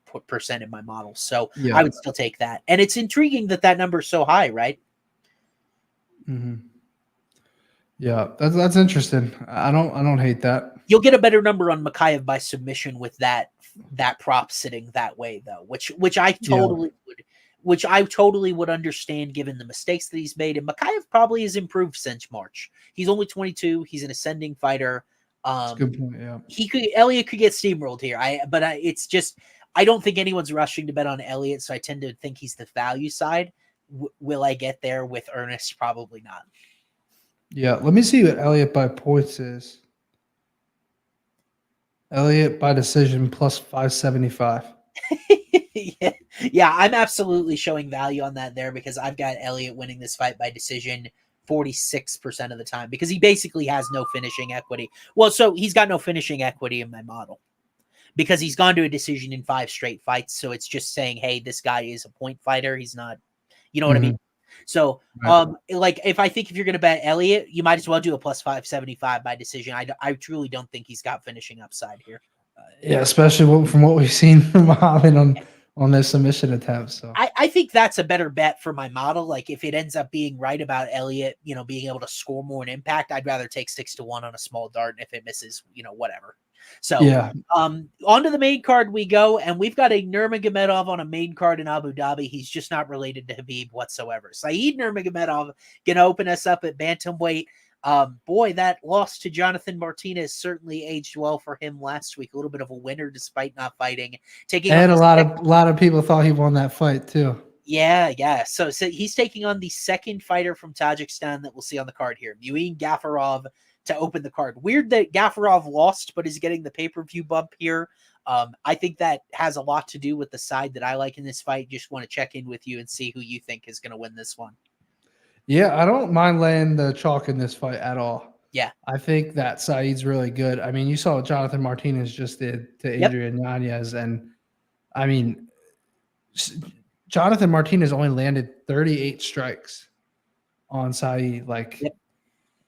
in my model. So yeah. I would still take that. And it's intriguing that number is so high, right? Mm-hmm. Yeah, that's interesting. I don't hate that. You'll get a better number on Mokaev by submission with that prop sitting that way, though, which I totally would understand given the mistakes that he's made. And Mokaev probably has improved since March. He's only 22. He's an ascending fighter. That's a good point. Yeah, Elliot could get steamrolled here. It's just I don't think anyone's rushing to bet on Elliot, so I tend to think he's the value side. Will I get there with Ernest? Probably not. Yeah, let me see what Elliot by points is. Elliot by decision plus 575. Yeah, I'm absolutely showing value on that there because I've got Elliot winning this fight by decision 46% of the time because he basically has no finishing equity. Well, so he's got no finishing equity in my model because he's gone to a decision in 5 straight fights. So it's just saying, hey, this guy is a point fighter. He's not, you know what I mean? So, if you're going to bet Elliot, you might as well do a plus 575 by decision. I truly don't think he's got finishing upside here. Yeah, especially from what we've seen from Muhammad on their submission attempts. So I think that's a better bet for my model. Like if it ends up being right about Elliot, being able to score more in impact, I'd rather take 6-1 on a small dart. And if it misses, whatever. So yeah. Onto the main card we go, and we've got a Nurmagomedov on a main card in Abu Dhabi. He's just not related to Khabib whatsoever. Saeed Nurmagomedov gonna open us up at bantamweight. Boy, that loss to Jonathan Martinez certainly aged well for him last week. A little bit of a winner despite not fighting. And a lot of people thought he won that fight too. Yeah. So he's taking on the second fighter from Tajikistan that we'll see on the card here, Muin Gafurov, to open the card. Weird that Gafurov lost, but is getting the pay-per-view bump here. I think that has a lot to do with the side that I like in this fight. Just want to check in with you and see who you think is going to win this one. Yeah, I don't mind laying the chalk in this fight at all. Yeah. I think that Saeed's really good. I mean, you saw what Jonathan Martinez just did to Adrian Yanez. And, I mean, Jonathan Martinez only landed 38 strikes on Saeed.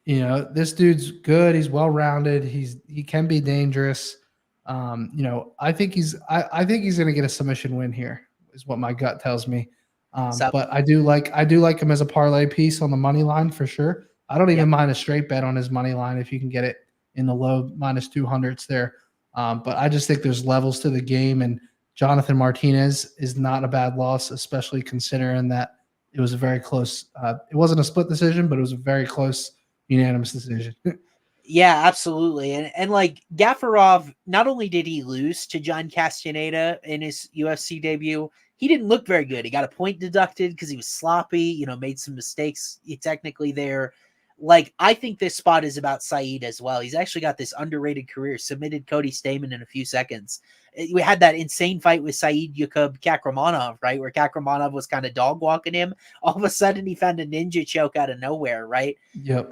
This dude's good. He's well-rounded. He can be dangerous. I think he's going to get a submission win here is what my gut tells me. But I do like him as a parlay piece on the money line for sure. I don't even mind a straight bet on his money line if you can get it in the low minus 200s there. But I just think there's levels to the game, and Jonathan Martinez is not a bad loss, especially considering that it was a very close. It wasn't a split decision, but it was a very close unanimous decision. Yeah, absolutely. And like Gafurov, not only did he lose to John Castaneda in his UFC debut, he didn't look very good. He got a point deducted because he was sloppy, made some mistakes technically there. Like, I think this spot is about Saeed as well. He's actually got this underrated career, submitted Cody Stamann in a few seconds. We had that insane fight with Saeed Yakub Kakramanov, right? Where Kakramanov was kind of dog walking him. All of a sudden he found a ninja choke out of nowhere, right? Yep.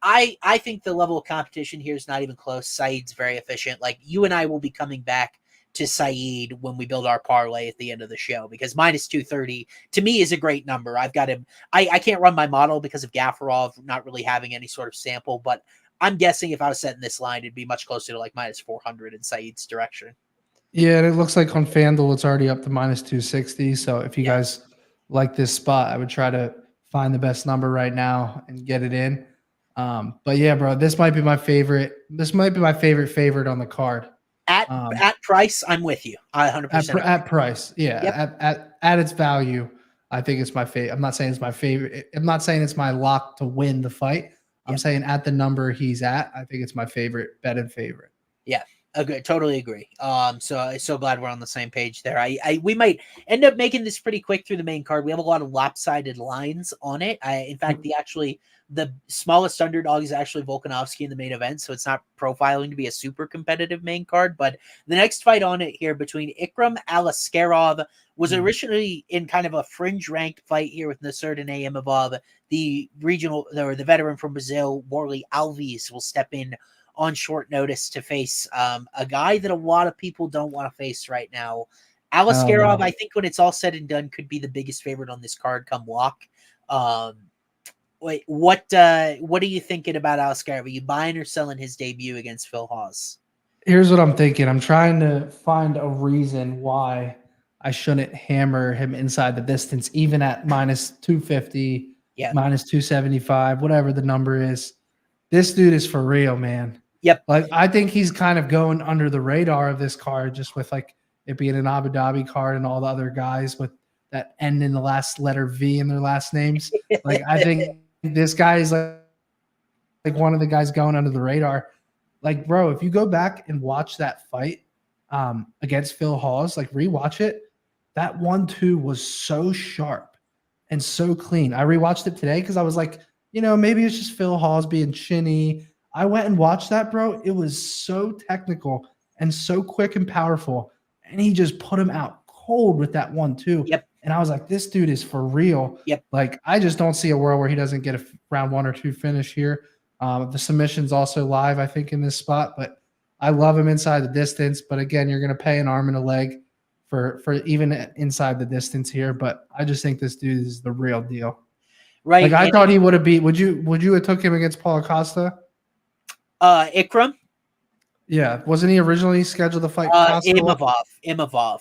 I think the level of competition here is not even close. Saeed's very efficient. Like, you and I will be coming back to Saeed when we build our parlay at the end of the show, because minus 230 to me is a great number. I've got him. I can't run my model because of Gafurov not really having any sort of sample, but I'm guessing if I was setting this line, it'd be much closer to like minus 400 in Saeed's direction. Yeah, and it looks like on FanDuel it's already up to minus 260. So if you guys like this spot, I would try to find the best number right now and get it in. But yeah, bro, this might be my favorite. This might be my favorite on the card. At price, I'm with you. I 100% at price. Yeah, Yep. at its value, I think it's my favorite. I'm not saying it's my favorite. I'm not saying it's my lock to win the fight. I'm saying at the number he's at, I think it's my favorite bet and favorite. Yeah. Totally agree. So glad we're on the same page there. We might end up making this pretty quick through the main card. We have a lot of lopsided lines on it. In fact, the smallest underdog is actually Volkanovski in the main event, so it's not profiling to be a super competitive main card. But the next fight on it here between Ikram Aliskerov was originally in kind of a fringe ranked fight here with Nasruddin Naimov. The veteran from Brazil, Warley Alves, will step in on short notice to face a guy that a lot of people don't want to face right now. Aliskerov, I think when it's all said and done, could be the biggest favorite on this card come lock. What are you thinking about Aliskerov? Are you buying or selling his debut against Phil Hawes? Here's what I'm thinking. I'm trying to find a reason why I shouldn't hammer him inside the distance, even at minus 250, minus 275, whatever the number is. This dude is for real, man. Yep. Like, I think he's kind of going under the radar of this card, just with like it being an Abu Dhabi card and all the other guys with that end in the last letter V in their last names. Like, I think this guy is like one of the guys going under the radar. Like, bro, if you go back and watch that fight against Phil Hawes, like rewatch it, that 1-2 was so sharp and so clean. I rewatched it today because I was like, maybe it's just Phil Hawes being chinny. I went and watched that, bro. It was so technical and so quick and powerful. And he just put him out cold with that 1-2. Yep. And I was like, this dude is for real. Yep. Like, I just don't see a world where he doesn't get a round 1 or 2 finish here. The submission's also live, I think, in this spot. But I love him inside the distance. But again, you're going to pay an arm and a leg for even inside the distance here. But I just think this dude is the real deal. Right. Like, I thought he would have beat. Would you have took him against Paul Acosta? Ikram? Yeah. Wasn't he originally scheduled to fight Imavov.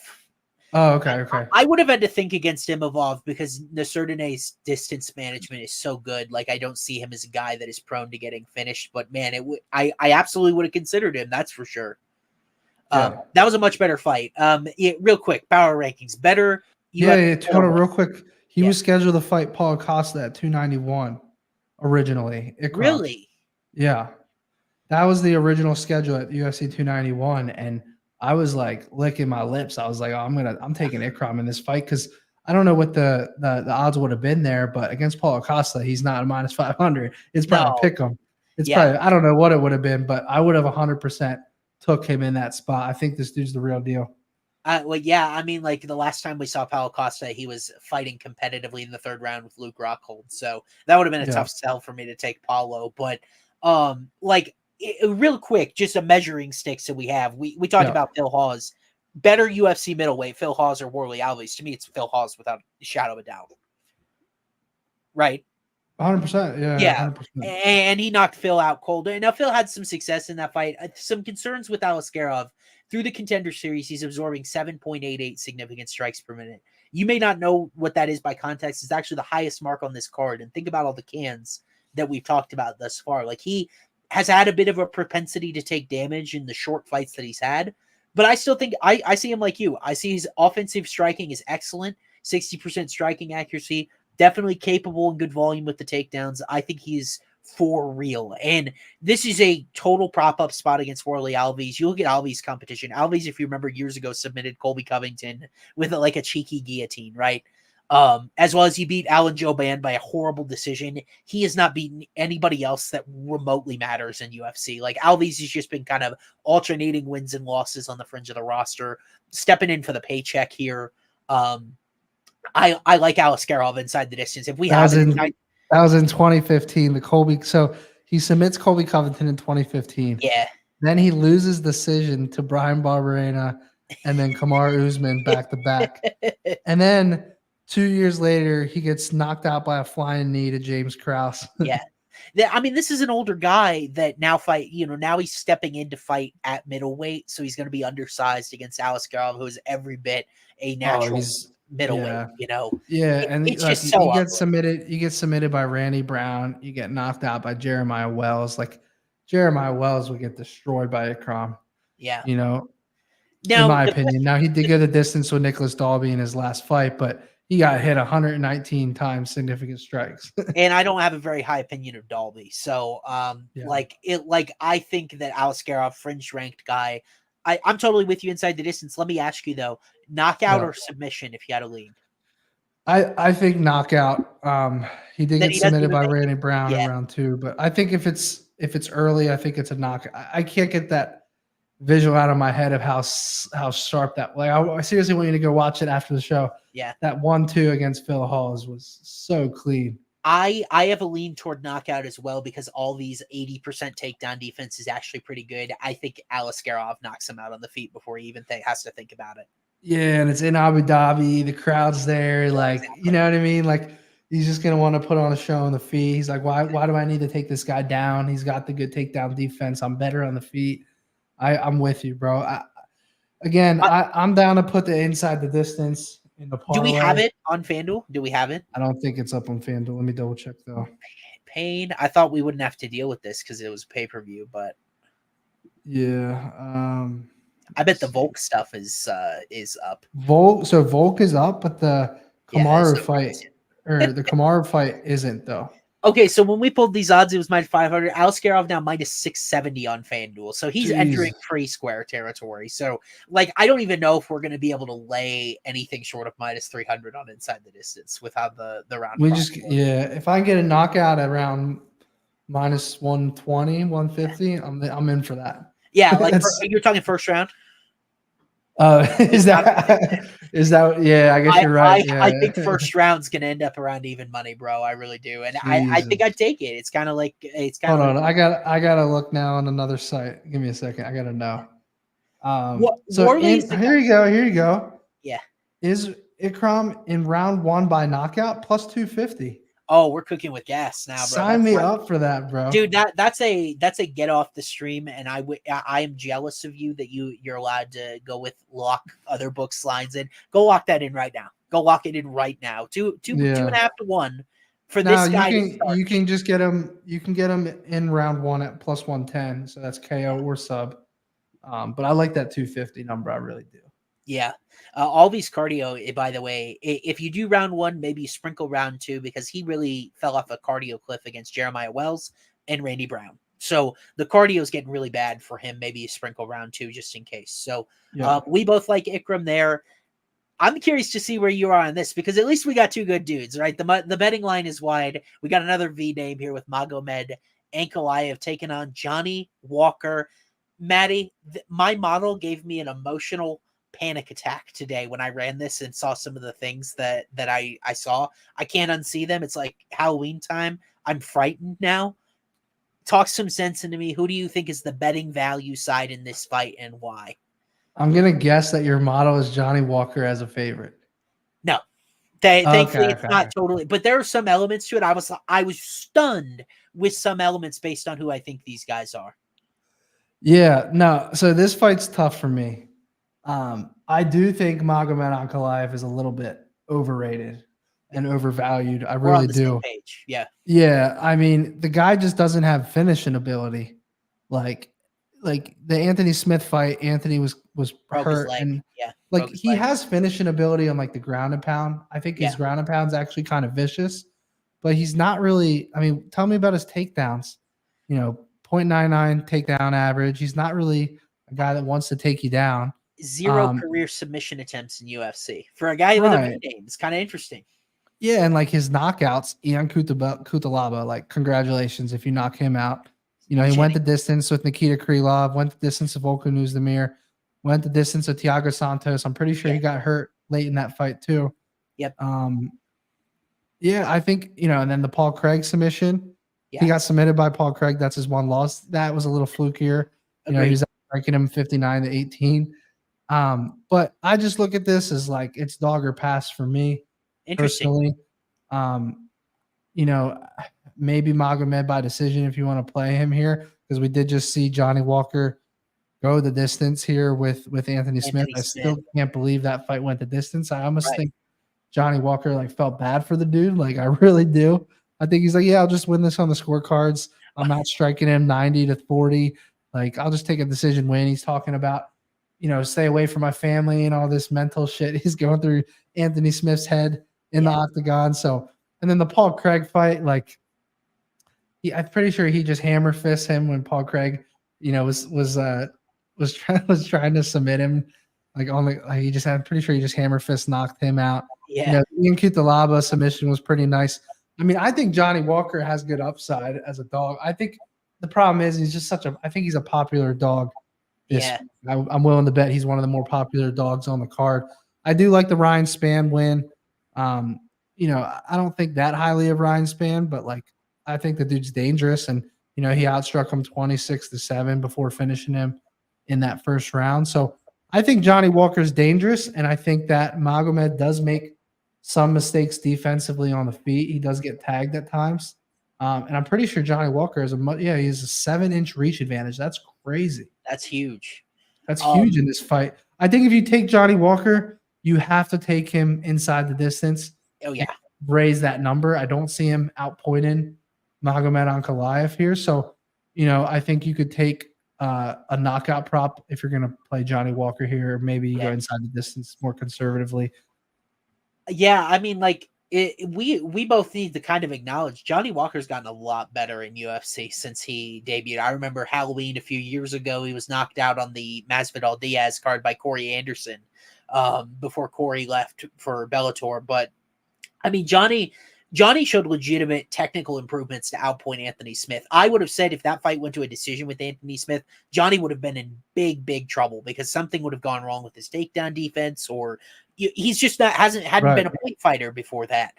Oh, okay. I would have had to think against Imavov because Nasruddin's distance management is so good. Like, I don't see him as a guy that is prone to getting finished. But, man, I absolutely would have considered him. That's for sure. That was a much better fight. Real quick, power rankings. Better. Hold on, real quick. He was scheduled to fight Paul Acosta at 291 originally. Really? Yeah. That was the original schedule at UFC 291. And I was like licking my lips. I was like, I'm taking Ikram in this fight because I don't know what the odds would have been there, but against Paul Acosta, he's not a minus 500. It's probably pick him. It's probably, I don't know what it would have been, but I would have 100% took him in that spot. I think this dude's the real deal. I mean, like the last time we saw Paulo Costa, he was fighting competitively in the third round with Luke Rockhold. So that would have been a tough sell for me to take Paulo. But real quick, just a measuring sticks that we have. We talked about Phil Hawes. Better UFC middleweight, Phil Hawes or Warley Alves. To me, it's Phil Hawes without a shadow of a doubt. Right? 100%. Yeah. 100%. And he knocked Phil out cold. Now, Phil had some success in that fight. Some concerns with Aliskerov. Through the Contender Series, he's absorbing 7.88 significant strikes per minute. You may not know what that is by context. It's actually the highest mark on this card. And think about all the cans that we've talked about thus far. Like, he has had a bit of a propensity to take damage in the short fights that he's had. But I still think I see him like you. I see his offensive striking is excellent. 60% striking accuracy. Definitely capable and good volume with the takedowns. I think he's for real. And this is a total prop-up spot against Warley Alves. You look at Alves' competition. Alves, if you remember years ago, submitted Colby Covington with a cheeky guillotine, right? As well as he beat Alan Jouban by a horrible decision. He has not beaten anybody else that remotely matters in UFC. Like, Alves has just been kind of alternating wins and losses on the fringe of the roster, stepping in for the paycheck here. I like Aliskerov inside the distance. If we have that was in 2015. The Colby, so he submits Colby Covington in 2015. Yeah. Then he loses decision to Brian Barberena and then Kamaru Usman back to back. And then 2 years later, he gets knocked out by a flying knee to James Krause. Yeah. I mean, this is an older guy that now now he's stepping in to fight at middleweight. So he's going to be undersized against Aliskerov, who is every bit a natural middleweight. Yeah. Yeah, and it's like just so you get ugly. submitted. You get submitted by Randy Brown. You get knocked out by Jeremiah Wells. Like Jeremiah Wells would get destroyed by Ikram. Yeah. You know, Now, in my opinion. Now he did go the distance with Nicholas Dalby in his last fight, but he got hit 119 times significant strikes. and I don't have a very high opinion of Dalby. So, I think that Alaskarov, fringe ranked guy. I'm totally with you inside the distance. Let me ask you though, knockout or submission if you had a lead? I think knockout. He did Then get he doesn't submitted even by make it. Randy Brown in Yeah. round 2, but I think if it's early, I think it's a knockout. I can't get that visual out of my head of how sharp that. Like I seriously want you to go watch it after the show. Yeah. That 1-2 against Phil Halls was so clean. I have a lean toward knockout as well because all these 80% takedown defense is actually pretty good. I think Alaskarov knocks him out on the feet before he even has to think about it. Yeah, and it's in Abu Dhabi. The crowd's there. Like, exactly. You know what I mean? Like, he's just going to want to put on a show on the feet. He's like, why do I need to take this guy down? He's got the good takedown defense. I'm better on the feet. I'm with you, bro. I'm down to put the inside the distance in the parlay. Do we have it on FanDuel? Do we have it? I don't think it's up on FanDuel. Let me double check, though. Pain. I thought we wouldn't have to deal with this because it was pay-per-view, but... Yeah. I bet the Volk stuff is up. Volk is up, but the Kamaru fight isn't though. Okay, so when we pulled these odds, it was minus 500. Alaskarov now minus 670 on FanDuel, so he's entering free square territory. So, I don't even know if we're going to be able to lay anything short of minus 300 on inside the distance without the round. If I get a knockout at around minus 120, 150, I'm in for that. Yeah, you're talking first round. Is that? Yeah, I guess you're right. I think first round's gonna end up around even money, bro. I really do, and I think I'd take it. It's kind of like Hold on, I gotta look now on another site. Give me a second. I gotta know. Here you go. Yeah. Is Ikram in round 1 by knockout plus 250? Oh, we're cooking with gas now, bro. Sign me up for that, bro. Dude, that's a get off the stream, and I am jealous of you that you're allowed to go with lock other books lines in. Go lock that in right now. Go lock it in right now. 2.5 to 1 for this guy. You can just get him. You can get him in round 1 at plus 110. So that's KO or sub. But I like that 250 number. I really do. Yeah. All these cardio, by the way, if you do round 1, maybe you sprinkle round 2 because he really fell off a cardio cliff against Jeremiah Wells and Randy Brown. So the cardio is getting really bad for him. Maybe you sprinkle round 2 just in case. So we both like Ikram there. I'm curious to see where you are on this because at least we got two good dudes, right? The betting line is wide. We got another V name here with Magomed Ankalaev taking on Johnny Walker. Maddie, my model gave me an emotional panic attack today when I ran this and saw some of the things that I saw. I can't unsee them. It's like Halloween time. I'm frightened now. Talk some sense into me. Who do you think is the betting value side in this fight and why? I'm going to guess that your model is Johnny Walker as a favorite. No. Thankfully, it's not totally. But there are some elements to it. I was stunned with some elements based on who I think these guys are. Yeah. No. So this fight's tough for me. I do think Magomed Ankalaev is a little bit overrated and overvalued. I really do. Yeah. Yeah. I mean, the guy just doesn't have finishing ability. Like the Anthony Smith fight, Anthony was hurt, and he has finishing ability on the ground and pound. I think his ground and pound's actually kind of vicious, but he's not really. I mean, tell me about his takedowns. 0.99 takedown average. He's not really a guy that wants to take you down. 0 career submission attempts in UFC for a guy with a big name. It's kind of interesting. Yeah, and his knockouts, Ian Kutalaba, congratulations if you knock him out. He went the distance with Nikita Krylov, went the distance of Volkan Oezdemir, went the distance of Thiago Santos. I'm pretty sure he got hurt late in that fight too. Yep. Yeah, I think, and then the Paul Craig submission. Yeah. He got submitted by Paul Craig. That's his one loss. That was a little flukier. He was ranking him 59-18. But I just look at this as it's dog or pass for me personally. Maybe Magomed by decision if you want to play him here, because we did just see Johnny Walker go the distance here with Anthony Smith. I still can't believe that fight went the distance. I almost think Johnny Walker like felt bad for the dude. Like I really do. I think he's like, yeah, I'll just win this on the scorecards. I'm out striking him 90-40. Like I'll just take a decision win. He's talking about, stay away from my family and all this mental shit he's going through Anthony Smith's head in the octagon. So, and then the Paul Craig fight, like I'm pretty sure he just hammer fists him when Paul Craig, was trying to submit him. I'm pretty sure he just hammer fist knocked him out. Yeah. Ian Cutelaba submission was pretty nice. I mean, I think Johnny Walker has good upside as a dog. I think the problem is he's just I think he's a popular dog. I'm willing to bet he's one of the more popular dogs on the card. I do like the Ryan Spann win. I don't think that highly of Ryan Spann, but like I think the dude's dangerous, and he outstruck him 26-7 before finishing him in that first round. So I think Johnny Walker's dangerous, and I think that Magomed does make some mistakes defensively on the feet. He does get tagged at times. And I'm pretty sure Johnny Walker has he has a 7-inch reach advantage. That's crazy. That's huge. That's huge in this fight. I think if you take Johnny Walker, you have to take him inside the distance. Oh, yeah. Raise that number. I don't see him outpointing Magomed Ankalaev here. So, I think you could take a knockout prop if you're going to play Johnny Walker here. Maybe you go inside the distance more conservatively. Yeah, I mean, like, we both need to kind of acknowledge Johnny Walker's gotten a lot better in UFC since he debuted. I remember Halloween a few years ago, he was knocked out on the Masvidal Diaz card by Corey Anderson before Corey left for Bellator. But, I mean, Johnny showed legitimate technical improvements to outpoint Anthony Smith. I would have said if that fight went to a decision with Anthony Smith, Johnny would have been in big, big trouble because something would have gone wrong with his takedown defense, or he's just hadn't been a point fighter before that.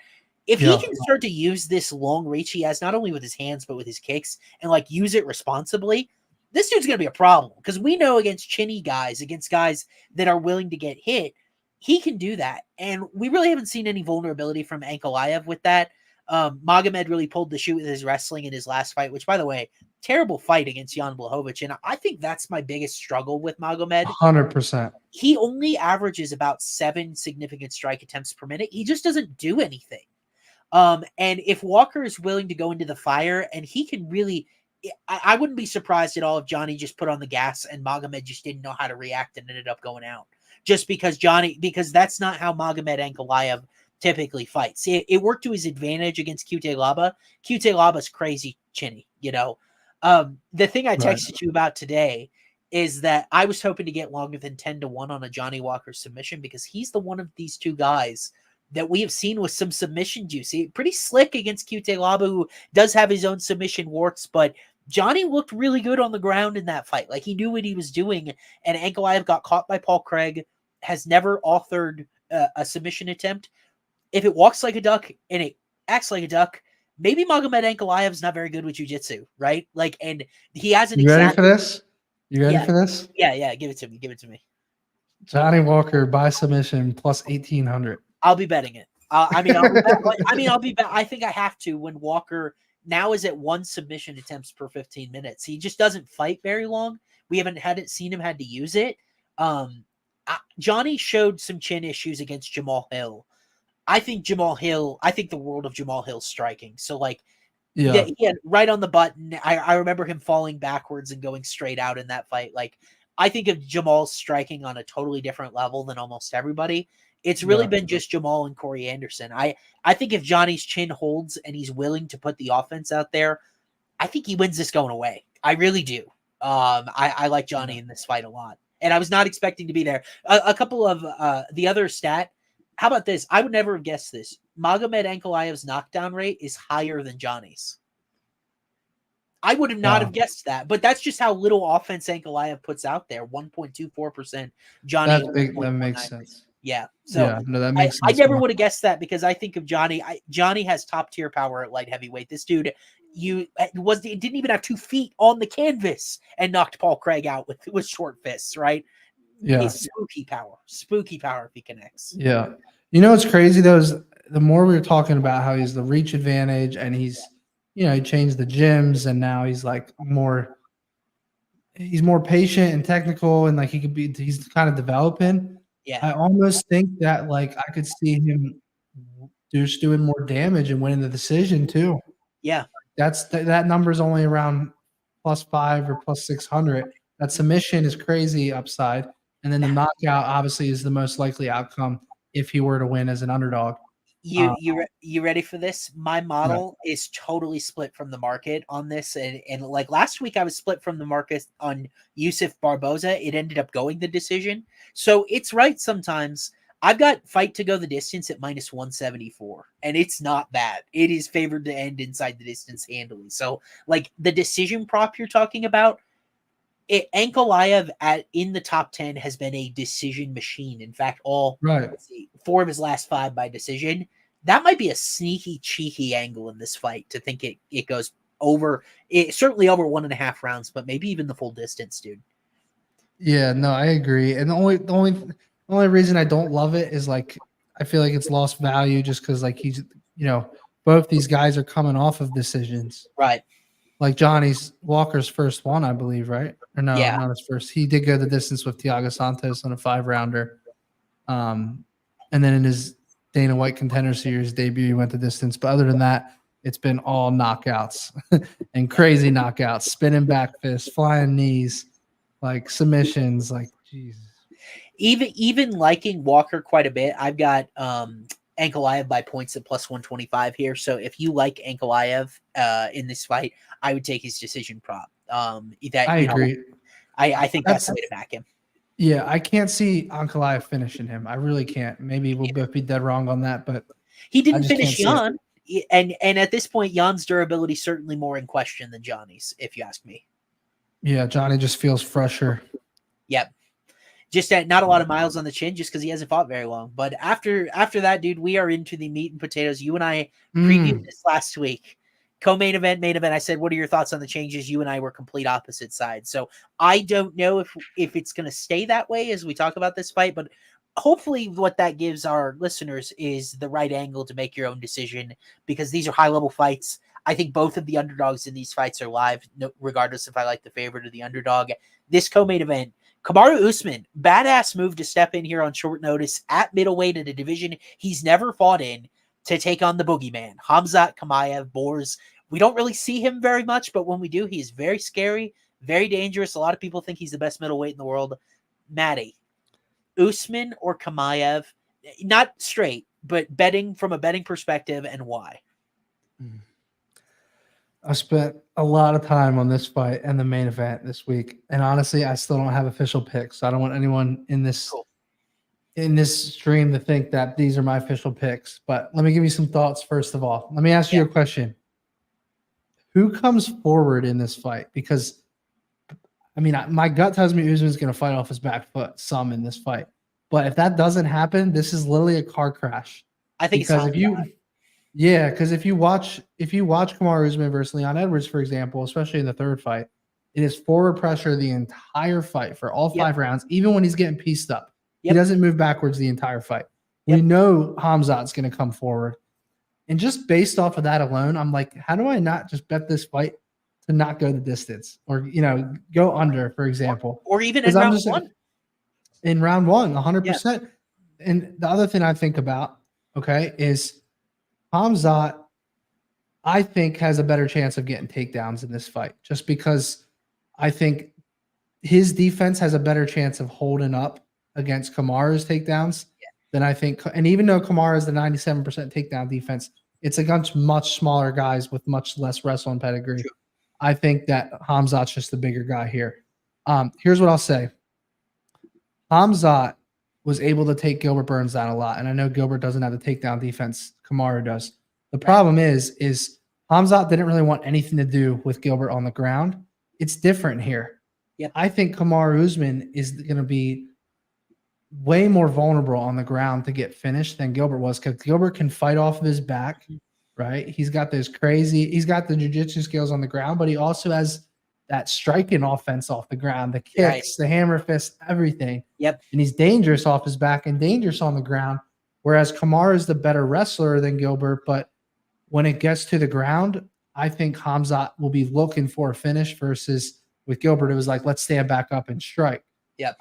If he can start to use this long reach he has, not only with his hands, but with his kicks, and like use it responsibly, this dude's going to be a problem because we know against chinny guys, against guys that are willing to get hit, he can do that. And we really haven't seen any vulnerability from Ankalaev with that. Magomed really pulled the shoe with his wrestling in his last fight, which, by the way, terrible fight against Jan Blachowicz. And I think that's my biggest struggle with Magomed. 100%. He only averages about 7 significant strike attempts per minute. He just doesn't do anything. And if Walker is willing to go into the fire, and he can really, I wouldn't be surprised at all if Johnny just put on the gas and Magomed just didn't know how to react and ended up going out. Just because that's not how Magomed Ankalaev typically fights. It worked to his advantage against Cutelaba. Cutelaba's crazy chinny, The thing I texted you about today is that I was hoping to get longer than 10-1 on a Johnny Walker submission because he's the one of these two guys that we have seen with some submission juice. Pretty slick against Cutelaba, who does have his own submission warts, but Johnny looked really good on the ground in that fight. Like, he knew what he was doing, and Ankalaev got caught by Paul Craig, has never authored a submission attempt. If it walks like a duck and it acts like a duck, maybe Magomed Ankalaev's not very good with jiu-jitsu, right? Like, and he hasn't. You ready for this? You ready for this? Yeah. Give it to me. Johnny Walker by submission plus 1,800. I'll be betting it. I'll be bet. I think I have to when Walker now is at 1 submission attempts per 15 minutes. He just doesn't fight very long. We haven't seen him had to use it. Johnny showed some chin issues against Jamal Hill. I think the world of Jamal Hill's striking. So, like, he had right on the button. I remember him falling backwards and going straight out in that fight. Like, I think of Jamal's striking on a totally different level than almost everybody. It's really been just Jamal and Corey Anderson. I think if Johnny's chin holds and he's willing to put the offense out there, I think he wins this going away. I really do. I like Johnny in this fight a lot. And I was not expecting to be there. A couple of the other stat. How about this? I would never have guessed this. Magomed Ankalaev's knockdown rate is higher than Johnny's. I would have not have guessed that, but that's just how little offense Ankalaev puts out there. 1.24%. Johnny. That makes sense. Yeah. So that makes sense. I never would have guessed that because I think of Johnny. Johnny has top tier power at light heavyweight. This dude, didn't even have 2 feet on the canvas and knocked Paul Craig out with short fists, right? Yeah. It's spooky power if he connects. Yeah. What's crazy though is the more we were talking about how he's the reach advantage and he's, he changed the gyms and now he's like he's more patient and technical and like he's kind of developing. Yeah. I almost think that like I could see him Dude's doing more damage and winning the decision too. Yeah. That number is only around +5 or +600. That submission is crazy upside. And then the knockout obviously is the most likely outcome if he were to win as an underdog. You ready for this? My model is totally split from the market on this, and like last week I was split from the market on Yusuf Barboza. It ended up going the decision, so it's right sometimes. I've got fight to go the distance at -174, and it's not bad. It is favored to end inside the distance handily. So, like the decision prop you're talking about, Ankalaev in the top 10 has been a decision machine. In fact, all 4 of his last 5 by decision. That might be a sneaky, cheeky angle in this fight to think it goes over. Certainly over 1.5 rounds, but maybe even the full distance, dude. Yeah, no, I agree. And the only reason I don't love it is like I feel like it's lost value just because like he's both these guys are coming off of decisions, right? Like Walker's first one, I believe, right? Or no, not his first. He did go the distance with Thiago Santos on a 5-rounder. And then in his Dana White Contender Series debut, he went the distance. But other than that, it's been all knockouts and crazy knockouts, spinning back fists, flying knees, like submissions, like Jesus. Even liking Walker quite a bit, I've got Ankalaev by points at +125 here. So if you like Ankalaev in this fight, I would take his decision prop. I agree. I think that's the way to back him. Yeah, I can't see Ankalaev finishing him. I really can't. Maybe we'll both be dead wrong on that, but he didn't finish Jan. And at this point, Jan's durability is certainly more in question than Johnny's, if you ask me. Yeah, Johnny just feels fresher. Yep. Just not a lot of miles on the chin just because he hasn't fought very long. But after that, dude, we are into the meat and potatoes. You and I previewed this last week. Co-main event, main event. I said, what are your thoughts on the changes? You and I were complete opposite sides. So I don't know if it's going to stay that way as we talk about this fight, but hopefully what that gives our listeners is the right angle to make your own decision because these are high-level fights. I think both of the underdogs in these fights are live, regardless if I like the favorite or the underdog. This co-main event, Kamaru Usman, badass move to step in here on short notice at middleweight in a division he's never fought in to take on the boogeyman, Khamzat Chimaev, Boers. We don't really see him very much, but when we do, he is very scary, very dangerous. A lot of people think he's the best middleweight in the world. Maddie, Usman or Chimaev, not straight, but from a betting perspective, and why? I spent a lot of time on this fight and the main event this week, and honestly, I still don't have official picks. So I don't want anyone in this stream to think that these are my official picks. But let me give you some thoughts first of all. Let me ask you a question. Who comes forward in this fight? Because, I mean, my gut tells me Usman's going to fight off his back foot some in this fight. But if that doesn't happen, this is literally a car crash. I think because if you watch Kamaru Usman versus Leon Edwards, for example, especially in the third fight, it is forward pressure the entire fight for all 5 rounds, even when he's getting pieced up. He doesn't move backwards the entire fight. We know Khamzat's going to come forward. And just based off of that alone, I'm like, how do I not just bet this fight to not go the distance or, go under, for example? Or even in round one. In round one, 100%. Yeah. And the other thing I think about, is Khamzat, I think, has a better chance of getting takedowns in this fight just because I think his defense has a better chance of holding up against Kamaru's takedowns than I think. And even though Kamaru is the 97% takedown defense, it's against much smaller guys with much less wrestling pedigree. True. I think that Khamzat's just the bigger guy here. Here's what I'll say. Khamzat was able to take Gilbert Burns down a lot, and I know Gilbert doesn't have the takedown defense Kamaru does. The problem is Khamzat didn't really want anything to do with Gilbert on the ground. It's different here. Yep. I think Kamaru Usman is going to be way more vulnerable on the ground to get finished than Gilbert was because Gilbert can fight off of his back, right? He's got the jiu-jitsu skills on the ground, but he also has that striking offense off the ground, the kicks, the hammer fist, everything. Yep. And he's dangerous off his back and dangerous on the ground, whereas Kamaru is the better wrestler than Gilbert, but when it gets to the ground, I think Khamzat will be looking for a finish versus with Gilbert, it was like, let's stand back up and strike. Yep.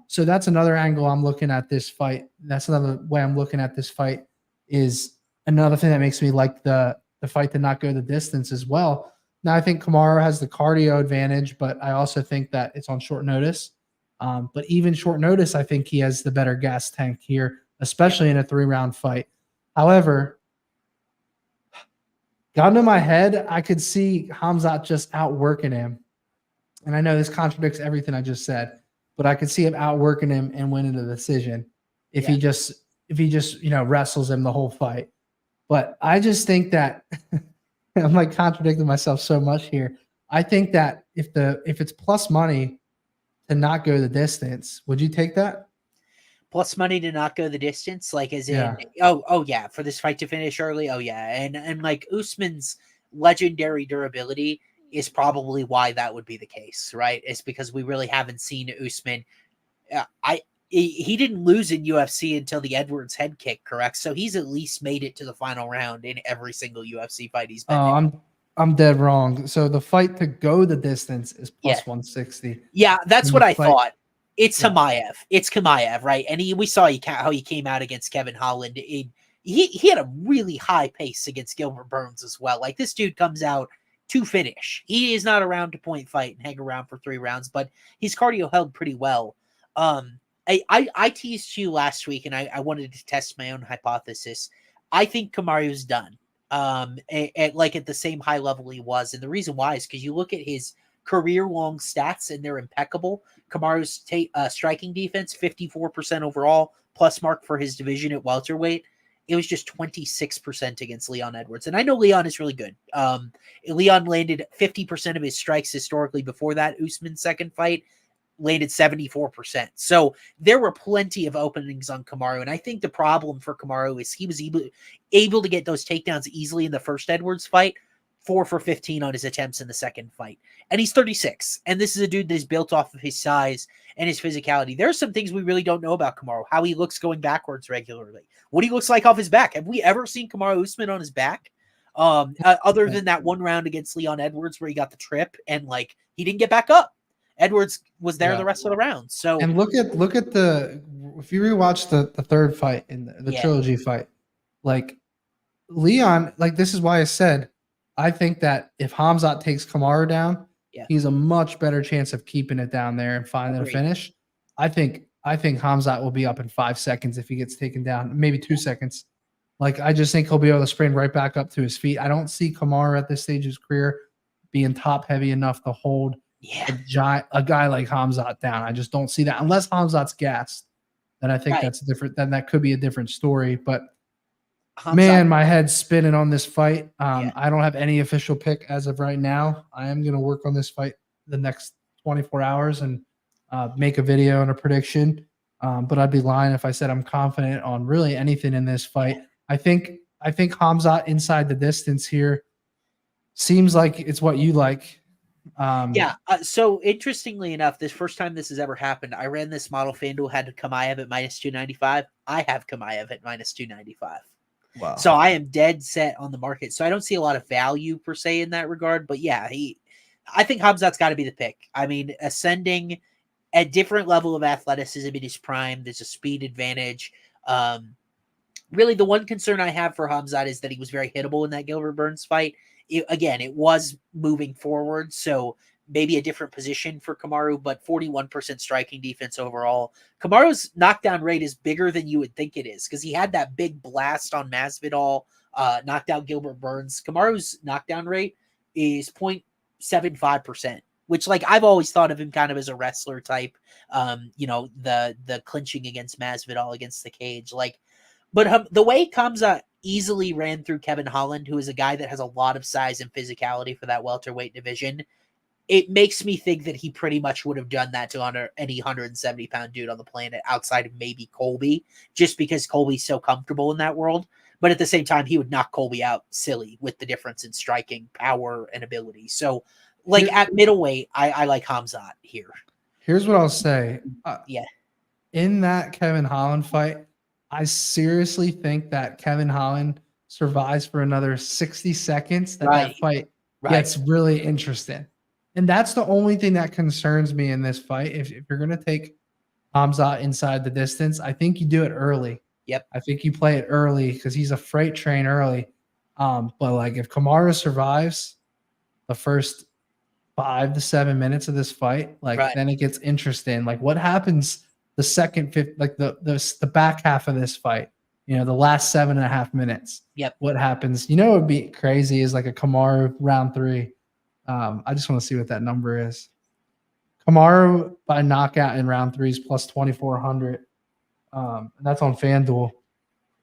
So that's another angle I'm looking at this fight. That's another way I'm looking at this fight is another thing that makes me like the fight to not go the distance as well. Now, I think Kamaru has the cardio advantage, but I also think that it's on short notice. But even short notice, I think he has the better gas tank here, especially in a 3-round fight. However, gun to my head, I could see Khamzat just outworking him. And I know this contradicts everything I just said, but I could see him outworking him and winning the decision if he just wrestles him the whole fight. But I just think that I'm like contradicting myself so much here. I think that if it's plus money to not go the distance, would you take that? Plus money to not go the distance, like as in oh yeah, for this fight to finish early. Oh yeah. And like Usman's legendary durability is probably why that would be the case, right? It's because we really haven't seen Usman. He didn't lose in UFC until the Edwards head kick, correct? So he's at least made it to the final round in every single UFC fight he's been in. I'm dead wrong. So the fight to go the distance is plus 160. Yeah, that's what I thought. It's Chimaev. It's Chimaev, right? And we saw how he came out against Kevin Holland. He had a really high pace against Gilbert Burns as well. Like, this dude comes out to finish. He is not around to point fight and hang around for 3 rounds, but his cardio held pretty well. I teased you last week, and I wanted to test my own hypothesis. I think Kamaru's done. At the same high level he was, and the reason why is because you look at his career-long stats, and they're impeccable. Kamaru's striking defense, 54% overall, plus mark for his division at welterweight. It was just 26% against Leon Edwards. And I know Leon is really good. Leon landed 50% of his strikes historically before that Usman second fight, landed 74%. So there were plenty of openings on Kamaru. And I think the problem for Kamaru is he was able to get those takedowns easily in the first Edwards fight, 4 for 15 on his attempts in the second fight. And he's 36. And this is a dude that is built off of his size and his physicality. There are some things we really don't know about Kamaru, how he looks going backwards regularly, what he looks like off his back. Have we ever seen Kamaru Usman on his back? Other than that one round against Leon Edwards where he got the trip and like he didn't get back up. Edwards was there the rest of the round. So, and look at if you rewatch the third fight in the trilogy fight, like Leon, like this is why I said I think that if Khamzat takes Kamaru down, he's a much better chance of keeping it down there and finding a finish. I think Khamzat will be up in 5 seconds if he gets taken down, maybe 2 seconds. Like, I just think he'll be able to sprint right back up to his feet. I don't see Kamaru at this stage of his career being top heavy enough to hold a guy like Khamzat down. I just don't see that unless Khamzat's gassed. Then I think that's different. Then that could be a different story. But man, my head's spinning on this fight. I don't have any official pick as of right now. I am going to work on this fight the next 24 hours and make a video and a prediction. But I'd be lying if I said I'm confident on really anything in this fight. I think Khamzat inside the distance here seems like it's what you like. So interestingly enough, this first time this has ever happened, I ran this model. FanDuel had Chimaev at minus 295. I have Chimaev at minus 295. Wow. So I am dead set on the market. So I don't see a lot of value per se in that regard. But yeah, I think Khamzat's got to be the pick. I mean, ascending at different level of athleticism in his prime, there's a speed advantage. Really, the one concern I have for Khamzat is that he was very hittable in that Gilbert Burns fight. It was moving forward, so maybe a different position for Kamaru, but 41% striking defense overall. Kamaru's knockdown rate is bigger than you would think it is because he had that big blast on Masvidal, knocked out Gilbert Burns. Kamaru's knockdown rate is 0.75%, which, like, I've always thought of him kind of as a wrestler type, the clinching against Masvidal against the cage. But the way Khamzat easily ran through Kevin Holland, who is a guy that has a lot of size and physicality for that welterweight division, it makes me think that he pretty much would have done that to any 170-pound dude on the planet outside of maybe Colby, just because Colby's so comfortable in that world. But at the same time, he would knock Colby out silly with the difference in striking power and ability. So, at middleweight, I like Khamzat here. Here's what I'll say. In that Kevin Holland fight, I seriously think that Kevin Holland survives for another 60 seconds. That fight gets really interesting. And that's the only thing that concerns me in this fight. If you're going to take Khamzat inside the distance, I think you do it early. Yep. I think you play it early because he's a freight train early. But like if Kamaru survives the first 5 to 7 minutes of this fight, like then it gets interesting. Like what happens the second fifth, like the back half of this fight, you know, the last 7.5 minutes. Yep. What happens? You know what would be crazy is like a Kamaru round 3. I just want to see what that number is. Kamaru by knockout in round 3 is plus 2,400. And that's on FanDuel.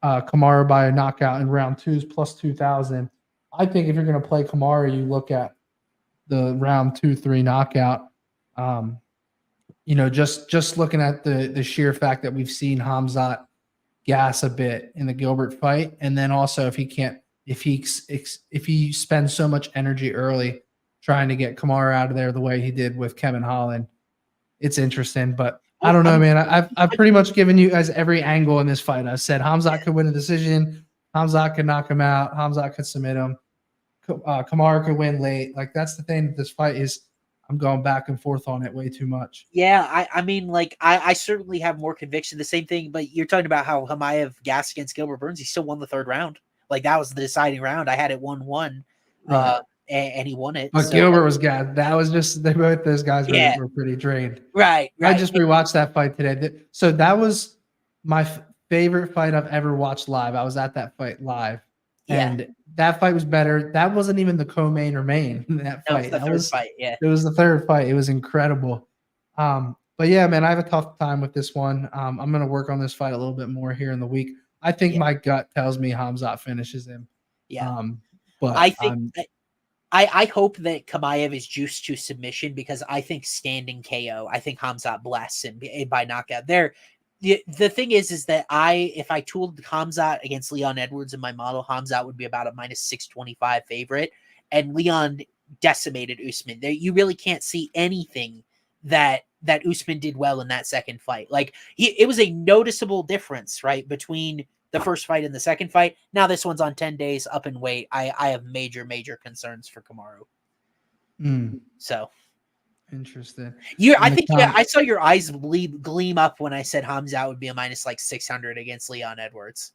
Kamaru by a knockout in round 2 is plus 2,000. I think if you're going to play Kamaru, you look at the round 2-3 knockout. You know, just looking at the sheer fact that we've seen Khamzat gas a bit in the Gilbert fight, and then also if he spends so much energy early trying to get Kamaru out of there the way he did with Kevin Holland, it's interesting. But I don't know, man. I've pretty much given you guys every angle in this fight. I've said Khamzat could win a decision. Khamzat could knock him out. Khamzat could submit him. Kamaru could win late. Like that's the thing with this fight is I'm going back and forth on it way too much. Yeah, I mean, like I certainly have more conviction. The same thing, but you're talking about how Chimaev gassed against Gilbert Burns. He still won the 3rd round. Like that was the deciding round. I had it 1-1, and he won it. But so, Gilbert was gassed. That was just both those guys were pretty drained. Right. I just rewatched that fight today. So that was my favorite fight I've ever watched live. I was at that fight live. And that fight was better. That wasn't even the co-main or main that fight. It was the 3rd fight. Yeah, it was the 3rd fight. It was incredible. But yeah, man, I have a tough time with this one. I'm gonna work on this fight a little bit more here in the week. I think my gut tells me Khamzat finishes him. Yeah, but I think I hope that Chimaev is juiced to submission because I think standing KO. I think Khamzat blasts him by knockout. The thing is that if I tooled Khamzat against Leon Edwards in my model, Khamzat would be about a minus 625 favorite, and Leon decimated Usman. You really can't see anything that Usman did well in that second fight. Like it was a noticeable difference, right, between the first fight and the second fight. Now this one's on 10 days up in weight. I have major concerns for Kamaru. So. Interesting. I saw your eyes gleam up when I said Khamzat would be a minus like 600 against Leon Edwards.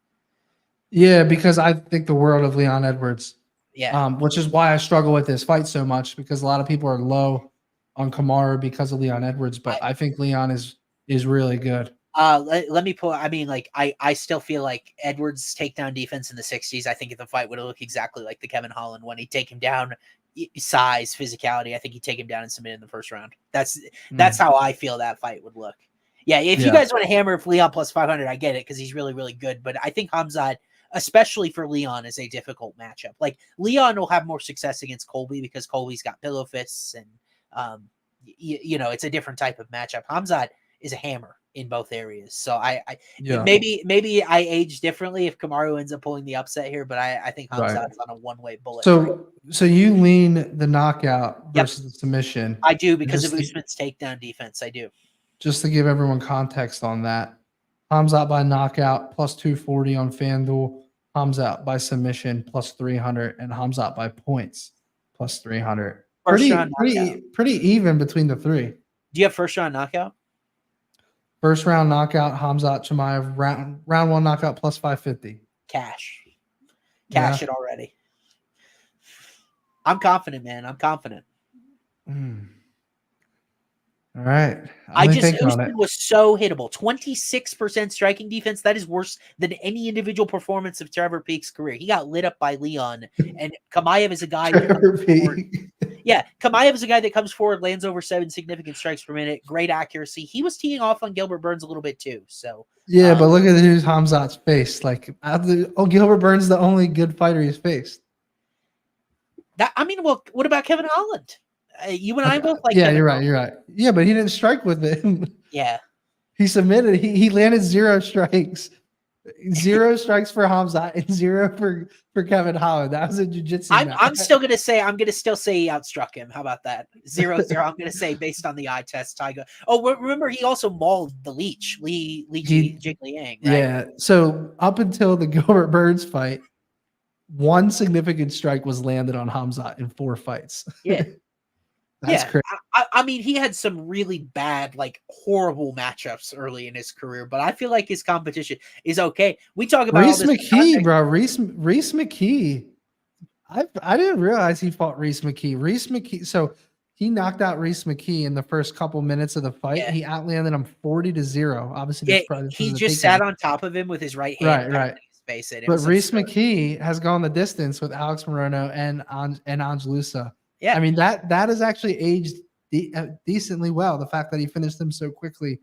Yeah, because I think the world of Leon Edwards. Yeah. Which is why I struggle with this fight so much because a lot of people are low on Kamaru because of Leon Edwards, but I think Leon is really good. Let me pull. I mean, like I still feel like Edwards' takedown defense in the 60s. I think if the fight would have looked exactly like the Kevin Holland one, he'd take him down. Size, physicality. I think he'd take him down and submit in the 1st round. That's how I feel that fight would look. Yeah, if you guys want to hammer for Leon plus 500, I get it because he's really, really good. But I think Khamzat, especially for Leon, is a difficult matchup. Like Leon will have more success against Colby because Colby's got pillow fists and you know, it's a different type of matchup. Khamzat is a hammer in both areas. So maybe I age differently if Kamaru ends up pulling the upset here, but I think Khamzat's on a one-way bullet. So you lean the knockout versus the submission. I do because of Usman's takedown defense. I do. Just to give everyone context on that, Khamzat by knockout plus 240 on FanDuel, Khamzat by submission plus 300, and Khamzat by points plus 300. Pretty even between the three. Do you have 1st round knockout? 1st round knockout, Khamzat Chimaev, round 1 knockout plus 550. Cash it already. I'm confident, man. I'm confident. All right. Usman was so hittable. 26% striking defense. That is worse than any individual performance of Trevor Peek's career. He got lit up by Leon. And Chimaev is a guy Chimaev is a guy that comes forward, lands over 7 significant strikes per minute, great accuracy. He was teeing off on Gilbert Burns a little bit too. So but look at who's Khamzat's faced. Like Gilbert Burns is the only good fighter he's faced. What about Kevin Holland? You and I both like. Yeah, you're right. Yeah, but he didn't strike with it. Yeah, he submitted. He landed 0 strikes. 0 strikes for Khamzat and 0 for Kevin Holland. That was a jiu-jitsu match. I'm still gonna say he outstruck him. How about that? 0-0. I'm gonna say based on the eye test. Remember he also mauled the Leech, Jigliang. Right? Yeah. So up until the Gilbert Burns fight, 1 significant strike was landed on Khamzat in 4 fights. Yeah. That's Yeah, crazy. I mean, he had some really bad, like horrible matchups early in his career, but I feel like his competition is okay. We talk about all Reese this McKee, bro. Reese McKee. I didn't realize he fought Reese McKee. Reese McKee. So he knocked out Reese McKee in the first couple minutes of the fight. Yeah. He outlanded him 40-0. Obviously, Yeah, this he was a just takedown. sat on top of him with his right hand, Right. pounding his face in. But Reese McKee has gone the distance with Alex Morono and Angelusa. Yeah. I mean, that has actually aged decently well. The fact that he finished him so quickly.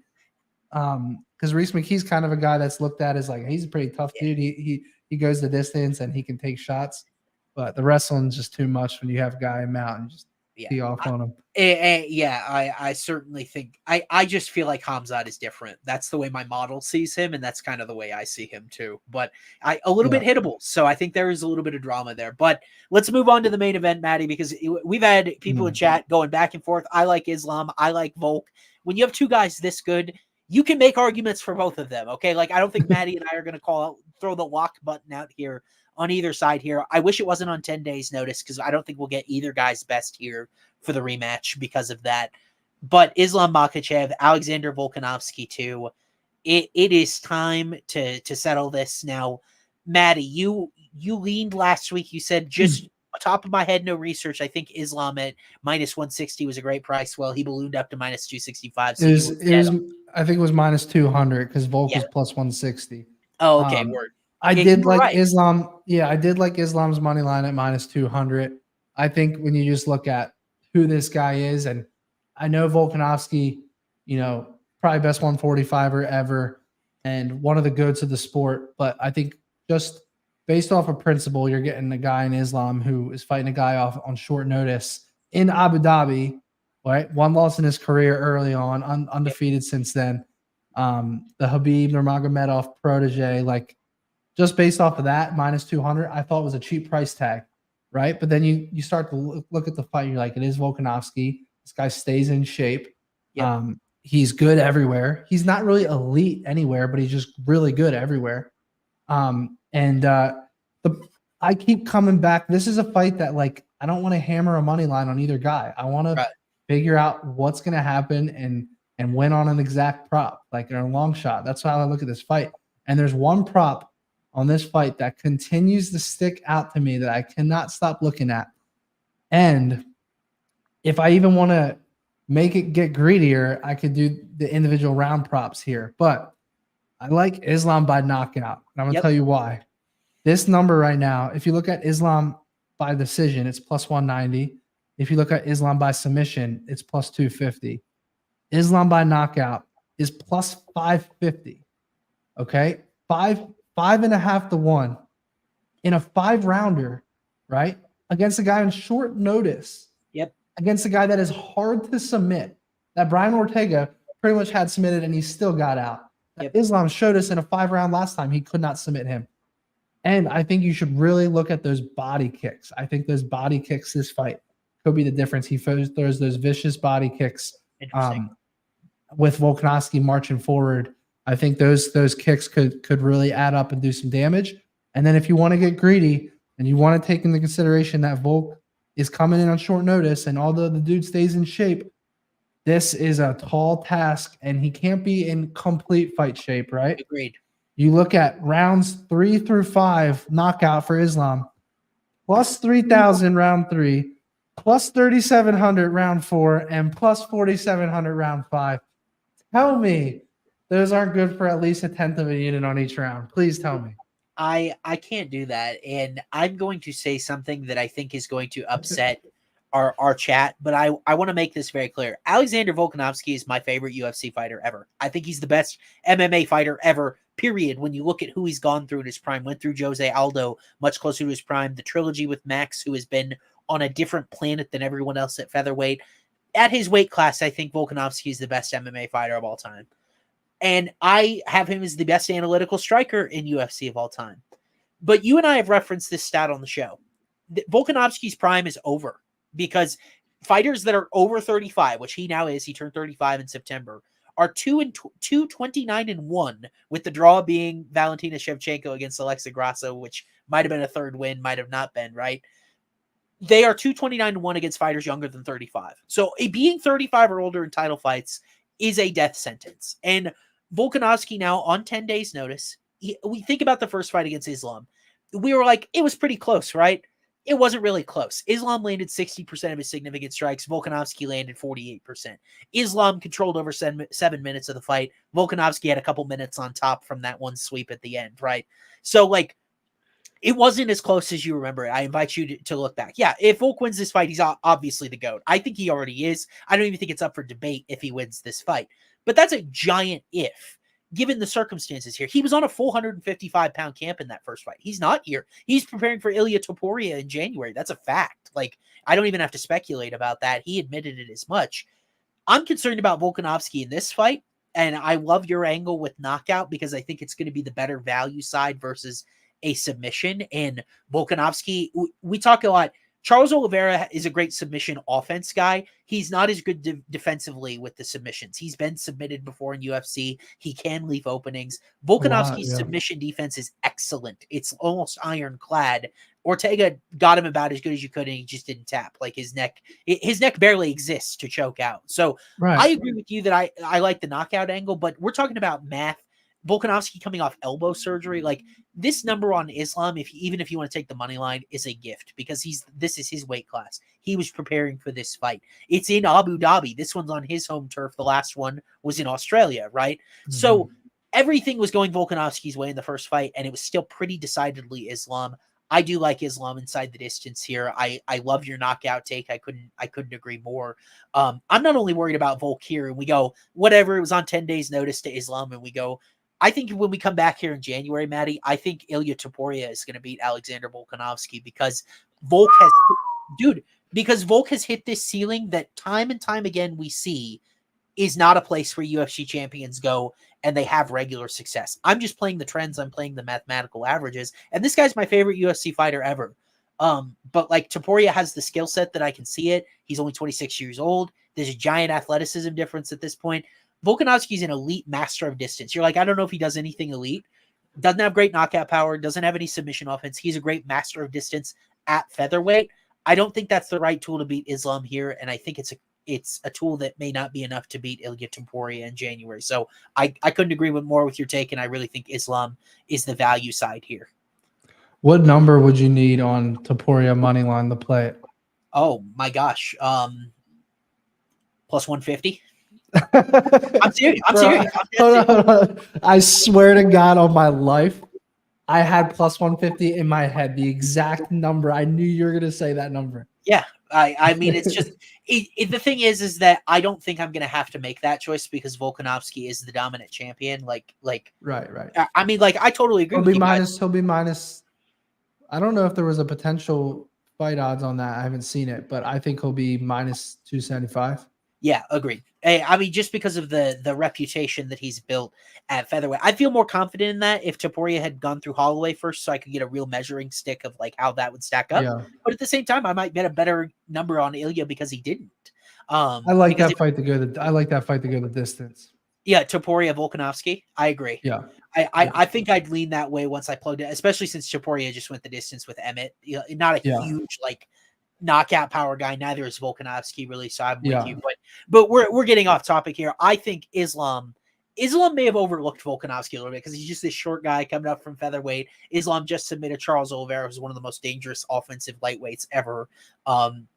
Because Reese McKee's kind of a guy that's looked at as like, he's a pretty tough dude. He goes the distance and he can take shots. But the wrestling's just too much when you have a guy mount and just tee off on him. I certainly think I just feel like Khamzat is different. That's the way my model sees him, and that's kind of the way I see him too. But a little bit hittable, so I think there is a little bit of drama there. But let's move on to the main event, Maddie, because we've had people in chat going back and forth. I like Islam. I like Volk. When you have two guys this good, you can make arguments for both of them. Okay, like I don't think Maddie and I are going to throw the lock button out here on either side here. I wish it wasn't on 10 days notice because I don't think we'll get either guy's best here for the rematch because of that. But Islam Makhachev, Alexander Volkanovski too. It is time to settle this now. Maddie, you leaned last week. You said just top of my head, no research. I think Islam at minus 160 was a great price. Well, he ballooned up to minus 265. So I think it was minus 200 because Volk was plus 160. Oh, okay. Word. I did like Islam. Yeah, I did like Islam's money line at minus 200. I think when you just look at who this guy is, and I know Volkanovski, probably best 145er ever and one of the goats of the sport. But I think just based off of principle, you're getting a guy in Islam who is fighting a guy off on short notice in Abu Dhabi, right? One loss in his career early on, undefeated since then. The Khabib Nurmagomedov protege, like just based off of that, minus 200, I thought was a cheap price tag, right? But then you start to look at the fight, you're like, it is Volkanovski. This guy stays in shape. Yep. He's good everywhere. He's not really elite anywhere, but he's just really good everywhere. I keep coming back. This is a fight that, like, I don't want to hammer a money line on either guy. I want to figure out what's going to happen and win on an exact prop, like in a long shot. That's how I look at this fight. And there's one prop on this fight that continues to stick out to me that I cannot stop looking at. And if I even want to make it get greedier, I could do the individual round props here. But I like Islam by knockout. And I'm going to tell you why. This number right now, if you look at Islam by decision, it's plus 190. If you look at Islam by submission, it's plus 250. Islam by knockout is plus 550. Okay? 5.5 to 1 in a 5-rounder, right? Against a guy on short notice. Yep. Against a guy that is hard to submit. That Brian Ortega pretty much had submitted and he still got out. Yep. Islam showed us in a 5-round last time he could not submit him. And I think you should really look at those body kicks. I think those body kicks this fight could be the difference. He throws those vicious body kicks with Volkanovski marching forward. I think those kicks could really add up and do some damage. And then if you want to get greedy and you want to take into consideration that Volk is coming in on short notice and although the dude stays in shape, this is a tall task and he can't be in complete fight shape, right? Agreed. You look at rounds 3 through 5 knockout for Islam, plus 3,000 round 3, plus 3,700 round 4, and plus 4,700 round 5. Tell me those aren't good for at least 1/10 of a unit on each round. Please tell me. I can't do that. And I'm going to say something that I think is going to upset our chat, but I want to make this very clear. Alexander Volkanovski is my favorite UFC fighter ever. I think he's the best MMA fighter ever, period. When you look at who he's gone through in his prime, went through Jose Aldo, much closer to his prime, the trilogy with Max, who has been on a different planet than everyone else at featherweight. At his weight class, I think Volkanovski is the best MMA fighter of all time. And I have him as the best analytical striker in UFC of all time. But you and I have referenced this stat on the show. Volkanovski's prime is over because fighters that are over 35, which he now is, he turned 35 in September, are 29-1, with the draw being Valentina Shevchenko against Alexa Grasso, which might have been a third win, might have not been, right? they are 229-1 against fighters younger than 35. So being 35 or older in title fights is a death sentence. And Volkanovski now on 10 days notice. We think about the first fight against Islam. We were like, it was pretty close, right? It wasn't really close. Islam landed 60% of his significant strikes. Volkanovski landed 48%. Islam controlled over 7 minutes of the fight. Volkanovski had a couple minutes on top from that one sweep at the end, right? So, like, it wasn't as close as you remember it. I invite you to look back. Yeah, if Volk wins this fight, he's obviously the GOAT. I think he already is. I don't even think it's up for debate if he wins this fight. But that's a giant if, given the circumstances here. He was on a 455-pound camp in that first fight. He's not here. He's preparing for Elliot in January. That's a fact. Like, I don't even have to speculate about that. He admitted it as much. I'm concerned about Volkanovski in this fight, and I love your angle with knockout because I think it's going to be the better value side versus a submission. And Volkanovski, we talk a lot. Charles Oliveira is a great submission offense guy. He's not as good defensively with the submissions. He's been submitted before in UFC. He can leave openings. Volkanovski's submission defense is excellent. It's almost ironclad. Ortega got him about as good as you could, and he just didn't tap. Like, his neck barely exists to choke out. So I agree with you that I like the knockout angle, but we're talking about math. Volkanovski coming off elbow surgery, like, this number on Islam, even if you want to take the money line, is a gift because this is his weight class. He was preparing for this fight. It's in Abu Dhabi. This one's on his home turf. The last one was in Australia, right? Mm-hmm. So everything was going Volkanovski's way in the first fight, and it was still pretty decidedly Islam. I do like Islam inside the distance here. I love your knockout take. I couldn't agree more. I'm not only worried about Volk here, and we go, whatever, it was on 10 days notice to Islam, and we go, I think when we come back here in January, Maddie, I think Ilya Topuria is going to beat Alexander Volkanovski because Volk has hit this ceiling that time and time again we see is not a place where UFC champions go and they have regular success. I'm just playing the trends. I'm playing the mathematical averages. And this guy's my favorite UFC fighter ever. But like, Topuria has the skill set that I can see it. He's only 26 years old. There's a giant athleticism difference at this point. Volkanovski's an elite master of distance. You're like, I don't know if he does anything elite. Doesn't have great knockout power. Doesn't have any submission offense. He's a great master of distance at featherweight. I don't think that's the right tool to beat Islam here, and I think it's a tool that may not be enough to beat Ilya Topuria in January. So I couldn't agree more with your take, and I really think Islam is the value side here. What number would you need on Topuria money line to play it? Oh my gosh, plus 150. I'm serious. Hold on. I swear to God on my life, I had plus 150 in my head, the exact number. I knew you were going to say that number. Yeah. I mean, it's just the thing is that I don't think I'm going to have to make that choice because Volkanovski is the dominant champion. Like, right. I mean, like, I totally agree. He'll be minus. I don't know if there was a potential fight odds on that. I haven't seen it, but I think he'll be minus 275. Yeah, agreed. I mean, just because of the reputation that he's built at featherweight, I feel more confident in that if Topuria had gone through Holloway first, so I could get a real measuring stick of like how that would stack up. Yeah. But at the same time, I might get a better number on Ilya because he didn't. I like that fight to go the distance. Yeah, Topuria Volkanovski. I agree. Yeah. I think I'd lean that way once I plugged it, especially since Topuria just went the distance with Emmett. You know, not a huge like knockout power guy. Neither is Volkanovski really. So I'm with you, but we're getting off topic here. I think Islam may have overlooked Volkanovski a little bit because he's just this short guy coming up from featherweight. Islam just submitted Charles Oliveira, who's one of the most dangerous offensive lightweights ever.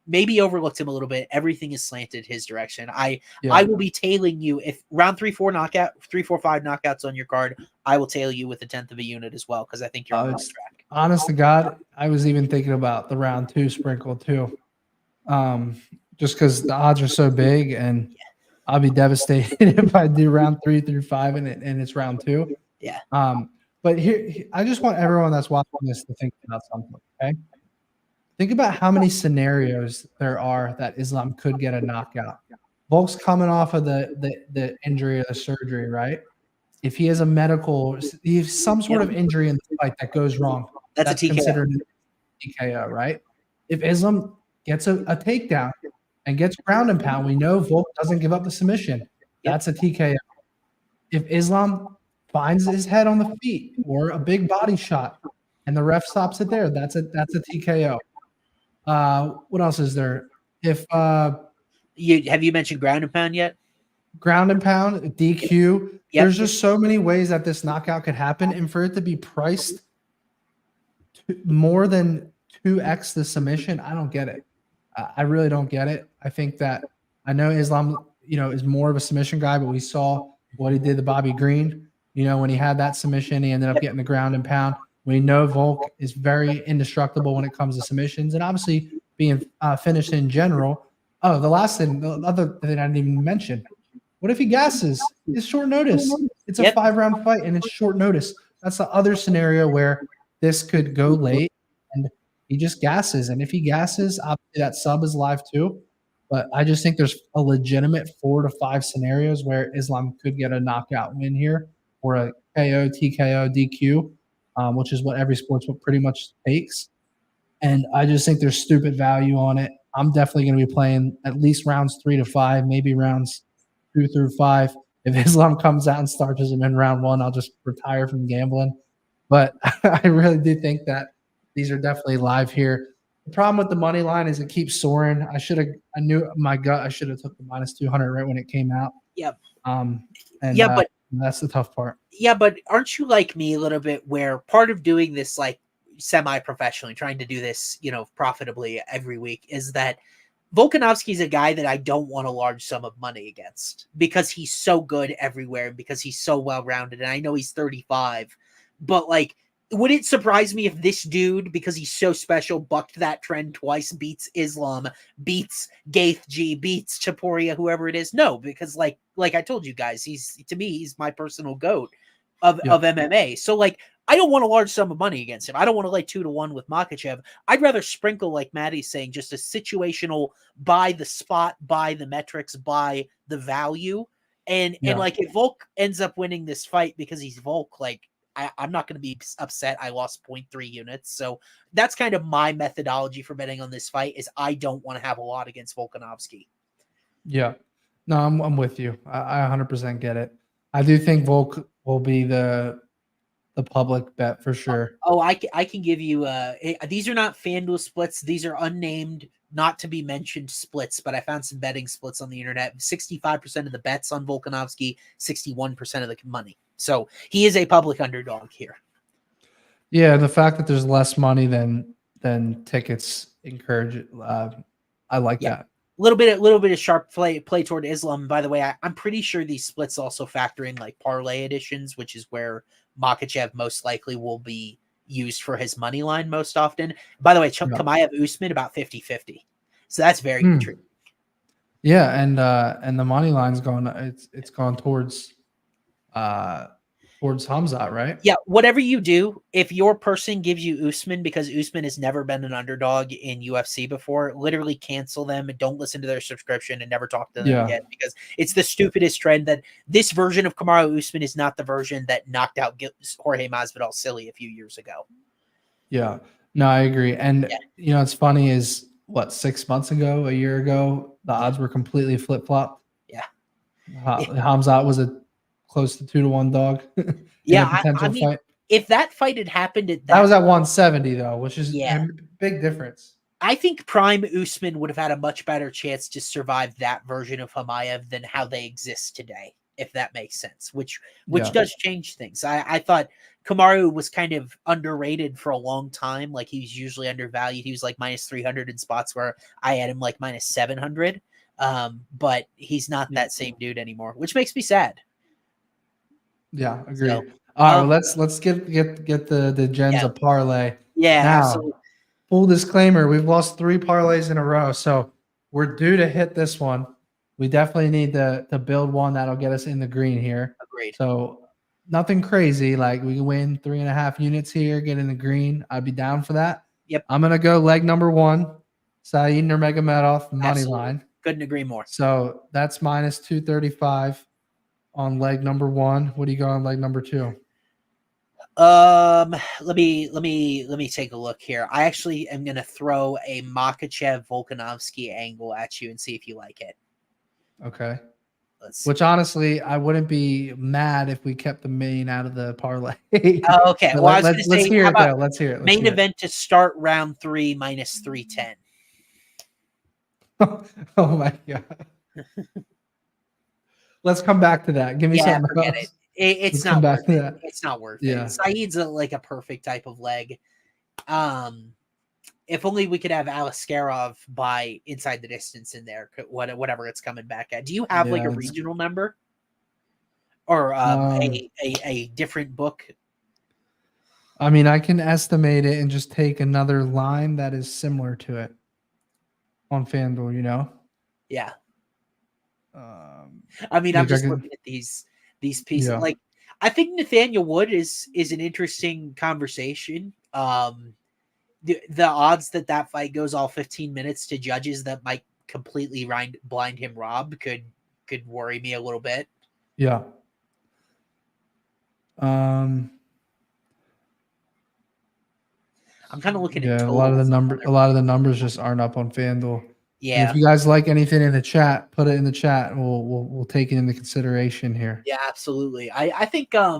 Maybe overlooked him a little bit. Everything is slanted his direction. I will be tailing you if round 3-4 knockout, 3-4-5 knockouts on your card. I will tail you with a 1/10 of a unit as well because I think you're on the track. Honest to God, I was even thinking about the round 2 sprinkle too. Just because the odds are so big, and I'll be devastated if I do round 3 through 5 and it's round 2. Yeah. But here, I just want everyone that's watching this to think about something. Okay. Think about how many scenarios there are that Islam could get a knockout. Volk's coming off of the injury or the surgery, right? If he has some sort of injury in the fight that goes wrong, that's a TKO. Considered a TKO, right? If Islam gets a takedown and gets ground and pound, we know Volk doesn't give up the submission. That's a TKO. If Islam finds his head on the feet or a big body shot and the ref stops it there, that's a TKO. What else is there? If Have you mentioned ground and pound yet? ground and pound, DQ, Yep. there's just so many ways that this knockout could happen. And for it to be priced more than 2x the submission, I don't get it. I really don't get it. I think that I know Islam, is more of a submission guy, but we saw what he did to Bobby Green. When he had that submission, he ended up getting the ground and pound. We know Volk is very indestructible when it comes to submissions, and obviously being finished in general. Oh, the other thing I didn't even mention. What if he gasses? It's short notice. It's a 5-round fight, and it's short notice. That's the other scenario where this could go late, and he just gasses. And if he gasses, obviously that sub is live too. But I just think there's a legitimate 4 to 5 scenarios where Islam could get a knockout win here, or a KO, TKO, DQ, which is what every sportsbook pretty much takes. And I just think there's stupid value on it. I'm definitely going to be playing at least rounds 3 to 5, maybe rounds 2 through 5. If Islam comes out and starts him in round 1, I'll just retire from gambling. But I really do think that these are definitely live here. The problem with the money line is it keeps soaring. I knew my gut. I should have took the -200 right when it came out. Yep. But that's the tough part. Yeah, but aren't you like me a little bit, where part of doing this like semi-professionally, trying to do this, profitably every week, is that Volkanovski is a guy that I don't want a large sum of money against, because he's so good everywhere, because he's so well-rounded. And I know he's 35, but like, would it surprise me if this dude, because he's so special, bucked that trend twice, beats Islam, beats Gaethje, beats Chimaev, whoever it is? No, because like I told you guys, he's my personal GOAT of MMA. So like, I don't want a large sum of money against him. I don't want to lay 2-1 with Makhachev. I'd rather sprinkle, like Maddie's saying, just a situational buy the spot, buy the metrics, buy the value. And like, if Volk ends up winning this fight because he's Volk, like, I'm not going to be upset. I lost 0.3 units. So that's kind of my methodology for betting on this fight, is I don't want to have a lot against Volkanovski. Yeah. No, I'm with you. I 100% get it. I do think Volk will be the public bet for sure. Oh, I can give you these are not FanDuel splits. These are unnamed, not to be mentioned splits, but I found some betting splits on the internet. 65% of the bets on Volkanovski, 61% of the money. So he is a public underdog here. Yeah, the fact that there's less money than tickets encourage it. I like that. A little bit of sharp play toward Islam. By the way, I'm pretty sure these splits also factor in like parlay editions, which is where Makhachev most likely will be used for his money line most often. By the way, Chimaev Usman about 50-50. So that's very intriguing. Yeah, and the money line's going. It's gone towards Khamzat, right? Yeah, whatever you do, if your person gives you Usman because Usman has never been an underdog in UFC before, literally cancel them and don't listen to their subscription and never talk to them again, because it's the stupidest trend that this version of Kamaru Usman is not the version that knocked out Jorge Masvidal silly a few years ago. Yeah, no, I agree. And it's funny is 6 months ago, a year ago, the odds were completely flip-flopped. Yeah. Khamzat was a close to 2-1 dog. I mean, fight. If that fight had happened that was at 170 though, which is a big difference. I think prime Usman would have had a much better chance to survive that version of Chimaev than how they exist today, if that makes sense, which does change things. I thought Kamaru was kind of underrated for a long time. Like, he was usually undervalued. He was like -300 in spots where I had him like -700. But he's not that same dude anymore, which makes me sad. Yeah, agree. So, all right, let's get the gens of parlay. Yeah. Now, absolutely. Full disclaimer: we've lost 3 parlays in a row, so we're due to hit this one. We definitely need to build one that'll get us in the green here. Agreed. So nothing crazy. Like, we can win 3.5 units here, get in the green. I'd be down for that. Yep. I'm gonna go leg number 1, Saeed Nurmagomedov money line. Couldn't agree more. So that's -235 on leg number 1. What do you got on leg number 2? Let me take a look here. I actually am gonna throw a Makhachev Volkanovski angle at you and see if you like it. Okay. Let's see. Which honestly, I wouldn't be mad if we kept the main out of the parlay. Okay. Well, I was going to say, let's hear it though. Let's hear it. Main event to start round 3 -310. Oh my god. Let's come back to that. Give me Yeah, something forget else. it. It's Let's not come back worth to it. that. It's not worth Yeah. it. Saeed's like a perfect type of leg. If only we could have Alaskarov by inside the distance in there, whatever it's coming back at. Do you have like a Yeah, regional number or a different book? I mean, I can estimate it and just take another line that is similar to it on FanDuel, you know? Yeah. I mean, I'm like I just can- looking at these pieces. Yeah. Like, I think Nathaniel Wood is an interesting conversation. The odds that fight goes all 15 minutes to judges that might completely blind him Rob could worry me a little bit. Yeah. I'm kind of looking at a lot of the numbers just aren't up on FanDuel. Yeah. If you guys like anything in the chat, put it in the chat and we'll take it into consideration here. Yeah, absolutely. I think I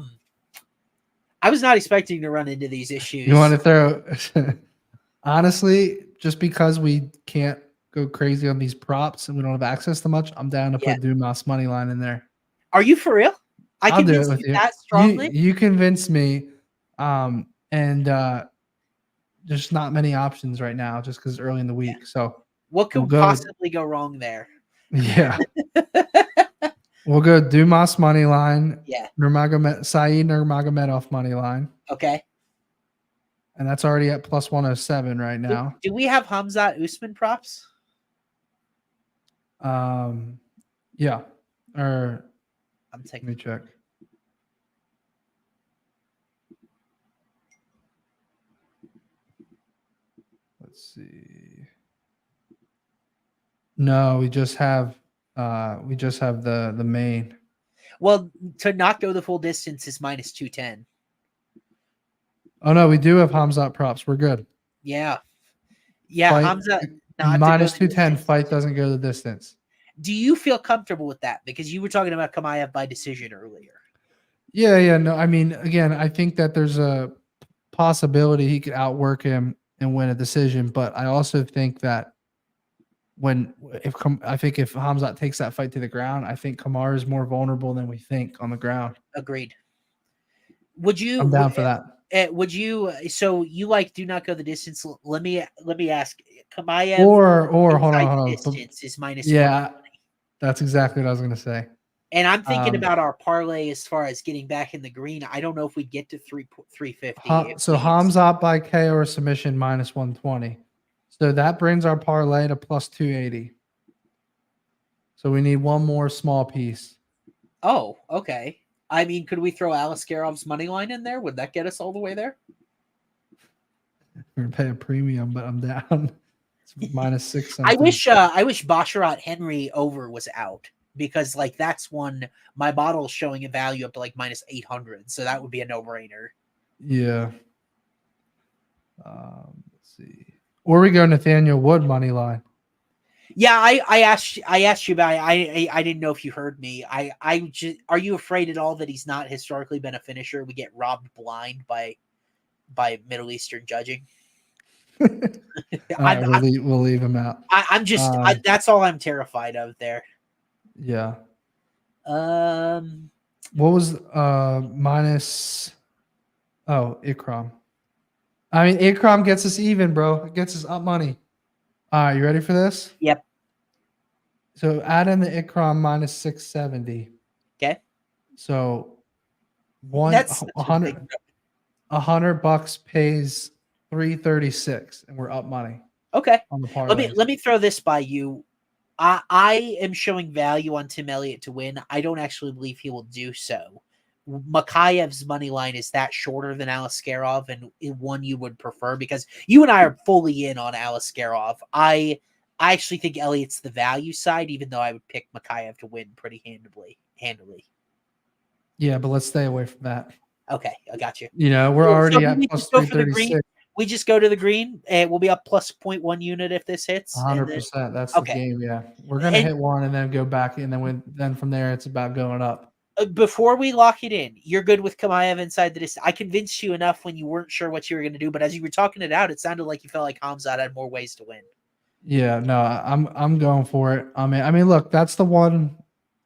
was not expecting to run into these issues. You want to throw honestly, just because we can't go crazy on these props and we don't have access to much, I'm down to put Dumas money line in there. Are you for real? I'll do it with you that strongly. You convinced me, and there's not many options right now just because it's early in the week. So what could possibly go wrong there? Yeah. We'll go Dumas money line. Yeah. Nurmagomedov money line. Okay. And that's already at plus 107 right now. Do we have Khamzat Usman props? Yeah. Or I'm taking. Let me check. Let's see. No, we just have the main. Well, to not go the full distance is minus 210. Oh no, we do have Khamzat props. We're good. Yeah. Yeah, Khamzat minus 210 fight doesn't go the distance. Do you feel comfortable with that? Because you were talking about Chimaev by decision earlier. Yeah, no. I mean, again, I think that there's a possibility he could outwork him and win a decision, but I also think that if Khamzat takes that fight to the ground, I think Kamaru is more vulnerable than we think on the ground. Agreed. Would you? I'm down for that. Would you? So you do not go the distance? Let me ask. Chimaev or hold on. Distance is minus. Yeah, that's exactly what I was going to say. And I'm thinking about our parlay as far as getting back in the green. I don't know if we get to 350. So Khamzat by KO or submission minus 120. So that brings our parlay to plus 280. So we need one more small piece. Oh, okay. I mean, could we throw Alaskarov's money line in there? Would that get us all the way there? We're gonna pay a premium, but I'm down. It's minus 6. I wish Basharat Henry over was out, because that's one my model's showing a value up to minus 800. So that would be a no-brainer. Yeah. Let's see. Or we go Nathaniel Wood money line. Yeah, I asked you about it. I didn't know if you heard me. Are you afraid at all that he's not historically been a finisher? We get robbed blind by Middle Eastern judging. We'll leave him out. I'm just that's all I'm terrified of there. Yeah. What was minus? Oh, Ikram. I mean, Ikram gets us even, bro. It gets us up money. All right, you ready for this? Yep. So add in the Ikram minus 670. Okay. So $100 pays 336, and we're up money. Okay. On the parlay. Let me throw this by you. I am showing value on Tim Elliott to win. I don't actually believe he will do so. Mokaev's money line is that shorter than Alaskarov, and one you would prefer, because you and I are fully in on Alaskarov. I actually think Elliott's the value side, even though I would pick Mokaev to win pretty handily. Yeah, but let's stay away from that. Okay, I got you. We're already at plus 336. We just go to the green, and we'll be up plus 0.1 unit if this hits. 100%. That's the game. Yeah, we're gonna hit one and then go back, and then from there it's about going up. Before we lock it in, you're good with Chimaev inside the distance. I convinced you enough when you weren't sure what you were going to do, but as you were talking it out, it sounded like you felt like Khamzat had more ways to win. Yeah, no, I'm going for it. I mean, look, that's the one.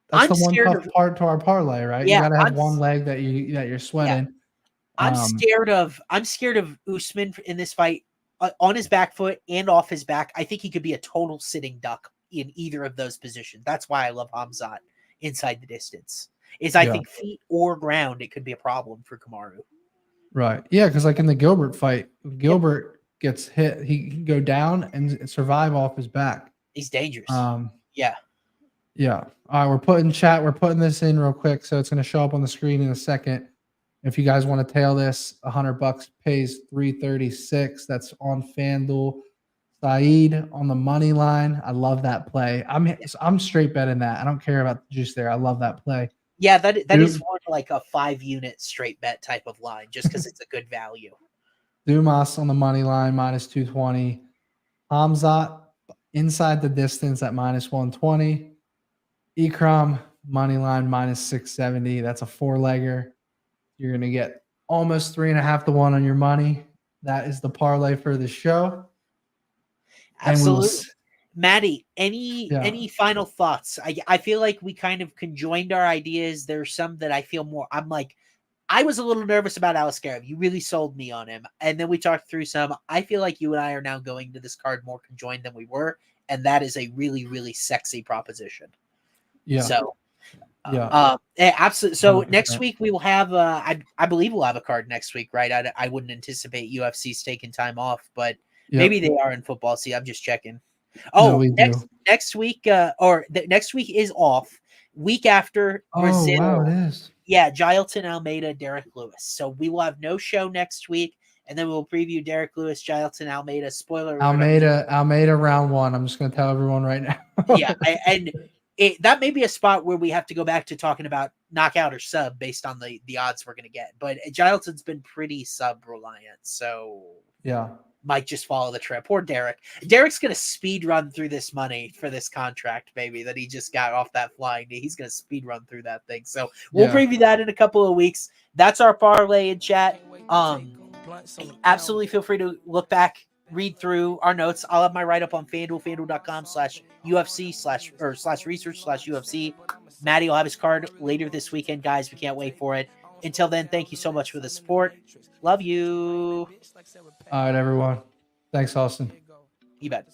That's I'm the one scared tough of part to our parlay, right? You yeah, got to have one leg that you're sweating. I'm scared of Usman in this fight on his back foot and off his back. I think he could be a total sitting duck in either of those positions. That's why I love Khamzat inside the distance. I think feet or ground, it could be a problem for Kamaru. Right. Yeah, because like in the Gilbert fight, Gilbert gets hit, he can go down and survive off his back. He's dangerous. Yeah. All right, we're putting this in real quick, so it's going to show up on the screen in a second. If you guys want to tail this, $100 pays 336. That's on FanDuel. Saeed on the money line. I love that play. I'm straight betting that. I don't care about the juice there. I love that play. Yeah, that is more like a 5-unit straight bet type of line, just because it's a good value. Dumas on the money line, minus 220. Khamzat inside the distance at minus 120. Ikram money line minus 670. That's a 4-legger. You're going to get almost 3.5 to 1 on your money. That is the parlay for the show. Absolutely. Maddie, any final thoughts? I feel like we kind of conjoined our ideas. There's some that I feel more. I was a little nervous about Alexander. You really sold me on him. And then we talked through some. I feel like you and I are now going to this card more conjoined than we were. And that is a really, really sexy proposition. Yeah. So, absolutely. So 100%. Next week we will have, I believe we'll have a card next week, right? I wouldn't anticipate UFC's taking time off, but maybe they are in football. See, I'm just checking. Oh, no, next week, next week is off. Week after Brazil. Oh, wow, it is. Yeah, Jailton Almeida, Derek Lewis. So we will have no show next week, and then we'll preview Derek Lewis, Jailton Almeida. Spoiler. Almeida round 1. I'm just going to tell everyone right now. Yeah, and that may be a spot where we have to go back to talking about knockout or sub based on the odds we're going to get. But Jailton's been pretty sub reliant, so might just follow the trip. Poor Derek. Derek's going to speed run through this money for this contract, baby, that he just got off that flying knee. He's going to speed run through that thing. So we'll preview that in a couple of weeks. That's our parlay in chat. Absolutely feel free to look back, read through our notes. I'll have my write-up on FanDuel, FanDuel.com/UFC/research/UFC. Maddie will have his card later this weekend, guys. We can't wait for it. Until then, thank you so much for the support. Love you. All right, everyone. Thanks, Austin. You bet.